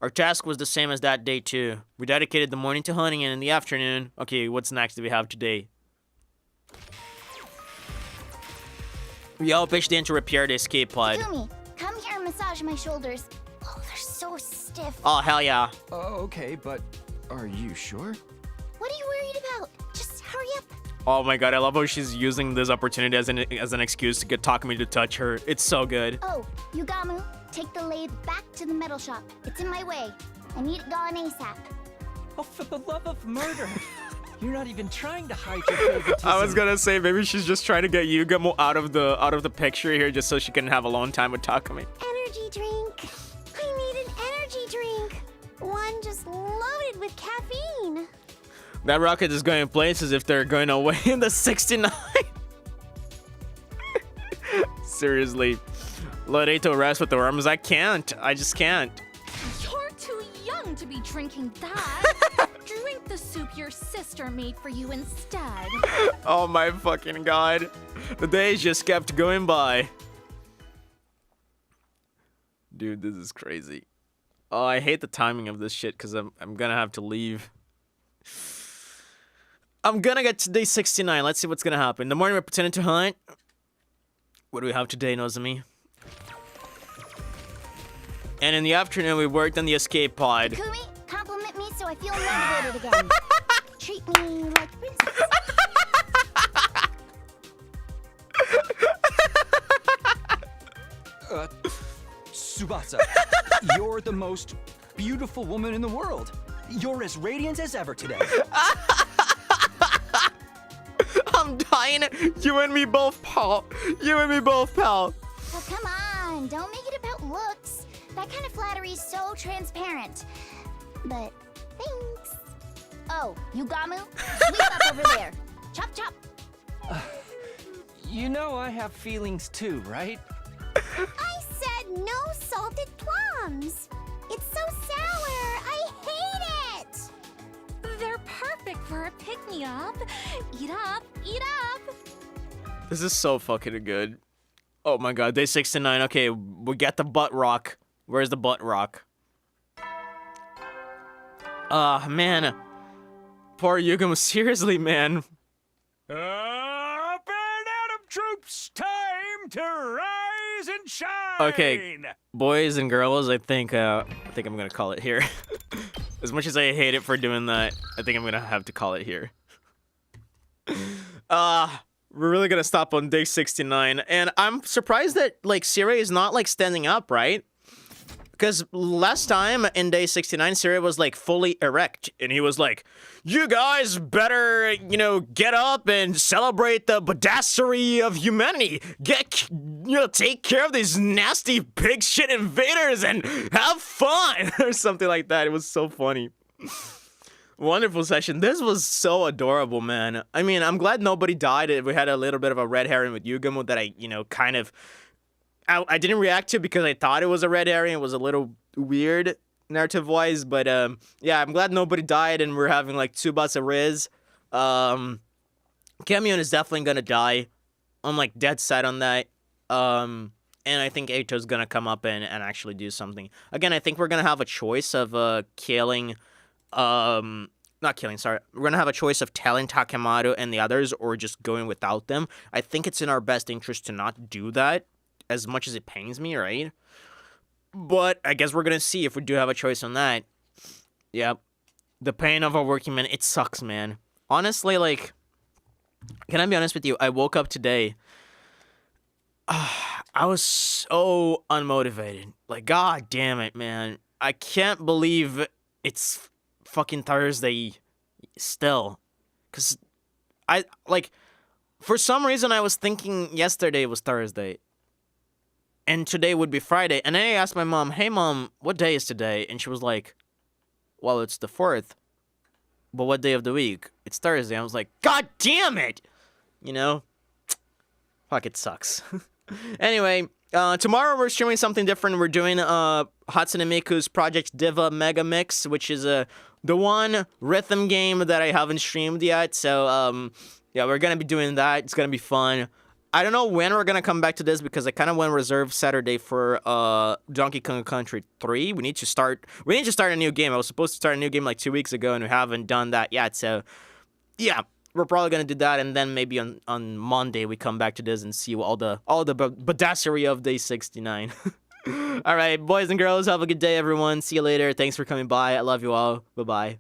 Our task was the same as that day too. We dedicated the morning to hunting, and in the afternoon, okay, what's next do we have today? We all pitched in to repair the escape pod. Takumi, come here and massage my shoulders. Oh, they're so stiff. Oh, hell yeah. Okay, but are you sure? What are you worried about? Just hurry up. Oh my god, I love how she's using this opportunity as an excuse to get Takumi to touch her. It's so good. Oh, Yugamu, take the lathe back to the metal shop. It's in my way. I need it gone ASAP. Oh, for the love of murder. You're not even trying to hide your favoritism. I was gonna say maybe she's just trying to get Yugamu out of the picture here just so she can have a long time with Takumi. Energy drink. I need an energy drink. One just loaded with caffeine. That rocket is going places if they're going away in the 69. Seriously. Let Eito rest with the worms. I can't. I just can't. You're too young to be drinking that. Drink the soup your sister made for you instead. Oh my fucking god. The days just kept going by. Dude, this is crazy. Oh, I hate the timing of this shit because I'm gonna have to leave. I'm gonna get to day 69. Let's see what's gonna happen. In the morning, we're pretending to hunt. What do we have today, Nozomi? And in the afternoon, we worked on the escape pod. Kumi, compliment me so I feel motivated again. Treat me like a princess. Tsubasa, you're the most beautiful woman in the world. You're as radiant as ever today. I'm dying. You and me both, pal. You and me both, pal. Oh, come on. Don't make it about looks. That kind of flattery is so transparent. But thanks. Oh, Yugamu? Sweep up over there. Chop, chop. You know I have feelings too, right? I said no salted plums. It's so sour. I hate it. They're perfect for a pick-me-up. Eat up, eat up. This is so fucking good. Oh my god, day 69. Okay, we got the butt rock. Where's the butt rock? Man. Poor Yugamu. Seriously, man. Up and Adam troops, time to rise and shine. Okay, boys and girls, I think I'm gonna call it here. As much as I hate it for doing that, I think I'm gonna have to call it here. We're really gonna stop on day 69, and I'm surprised that like Siri is not like standing up, right? Because last time in day 69, Siri was like fully erect, and he was like, "You guys better, you know, get up and celebrate the badassery of humanity. Take care of these nasty pig shit invaders and have fun," or something like that. It was so funny. Wonderful session. This was so adorable, man. I mean, I'm glad nobody died. We had a little bit of a red herring with Yugamu that I, kind of... I didn't react to because I thought it was a red herring. It was a little weird narrative-wise, but yeah, I'm glad nobody died and we're having like Tsubasa Riz. Kamyon is definitely gonna die. I'm like dead set on that. And I think Eito's gonna come up and actually do something. Again, I think we're gonna have a choice of killing... not killing, sorry. We're gonna have a choice of telling Takemaru and the others or just going without them. I think it's in our best interest to not do that, as much as it pains me, right? But I guess we're gonna see if we do have a choice on that. Yep. The pain of a working man, it sucks, man. Honestly, like, can I be honest with you? I woke up today. I was so unmotivated. Like, god damn it, man. I can't believe it's fucking Thursday still. Because for some reason I was thinking yesterday was Thursday. And today would be Friday. And then I asked my mom, "Hey, Mom, what day is today?" And she was like, "Well, it's the 4th. But what day of the week?" "It's Thursday." I was like, god damn it! Fuck, it sucks. Anyway, tomorrow we're streaming something different. We're doing Hatsune Miku's Project Diva Mega Mix, which is the one rhythm game that I haven't streamed yet. So, yeah, we're going to be doing that. It's going to be fun. I don't know when we're going to come back to this because I kind of went reserved Saturday for Donkey Kong Country 3. We need to start a new game. I was supposed to start a new game like 2 weeks ago and we haven't done that yet. So, yeah, we're probably going to do that and then maybe on Monday we come back to this and see all the badassery of day 69. All right, boys and girls, have a good day, everyone. See you later. Thanks for coming by. I love you all. Bye-bye.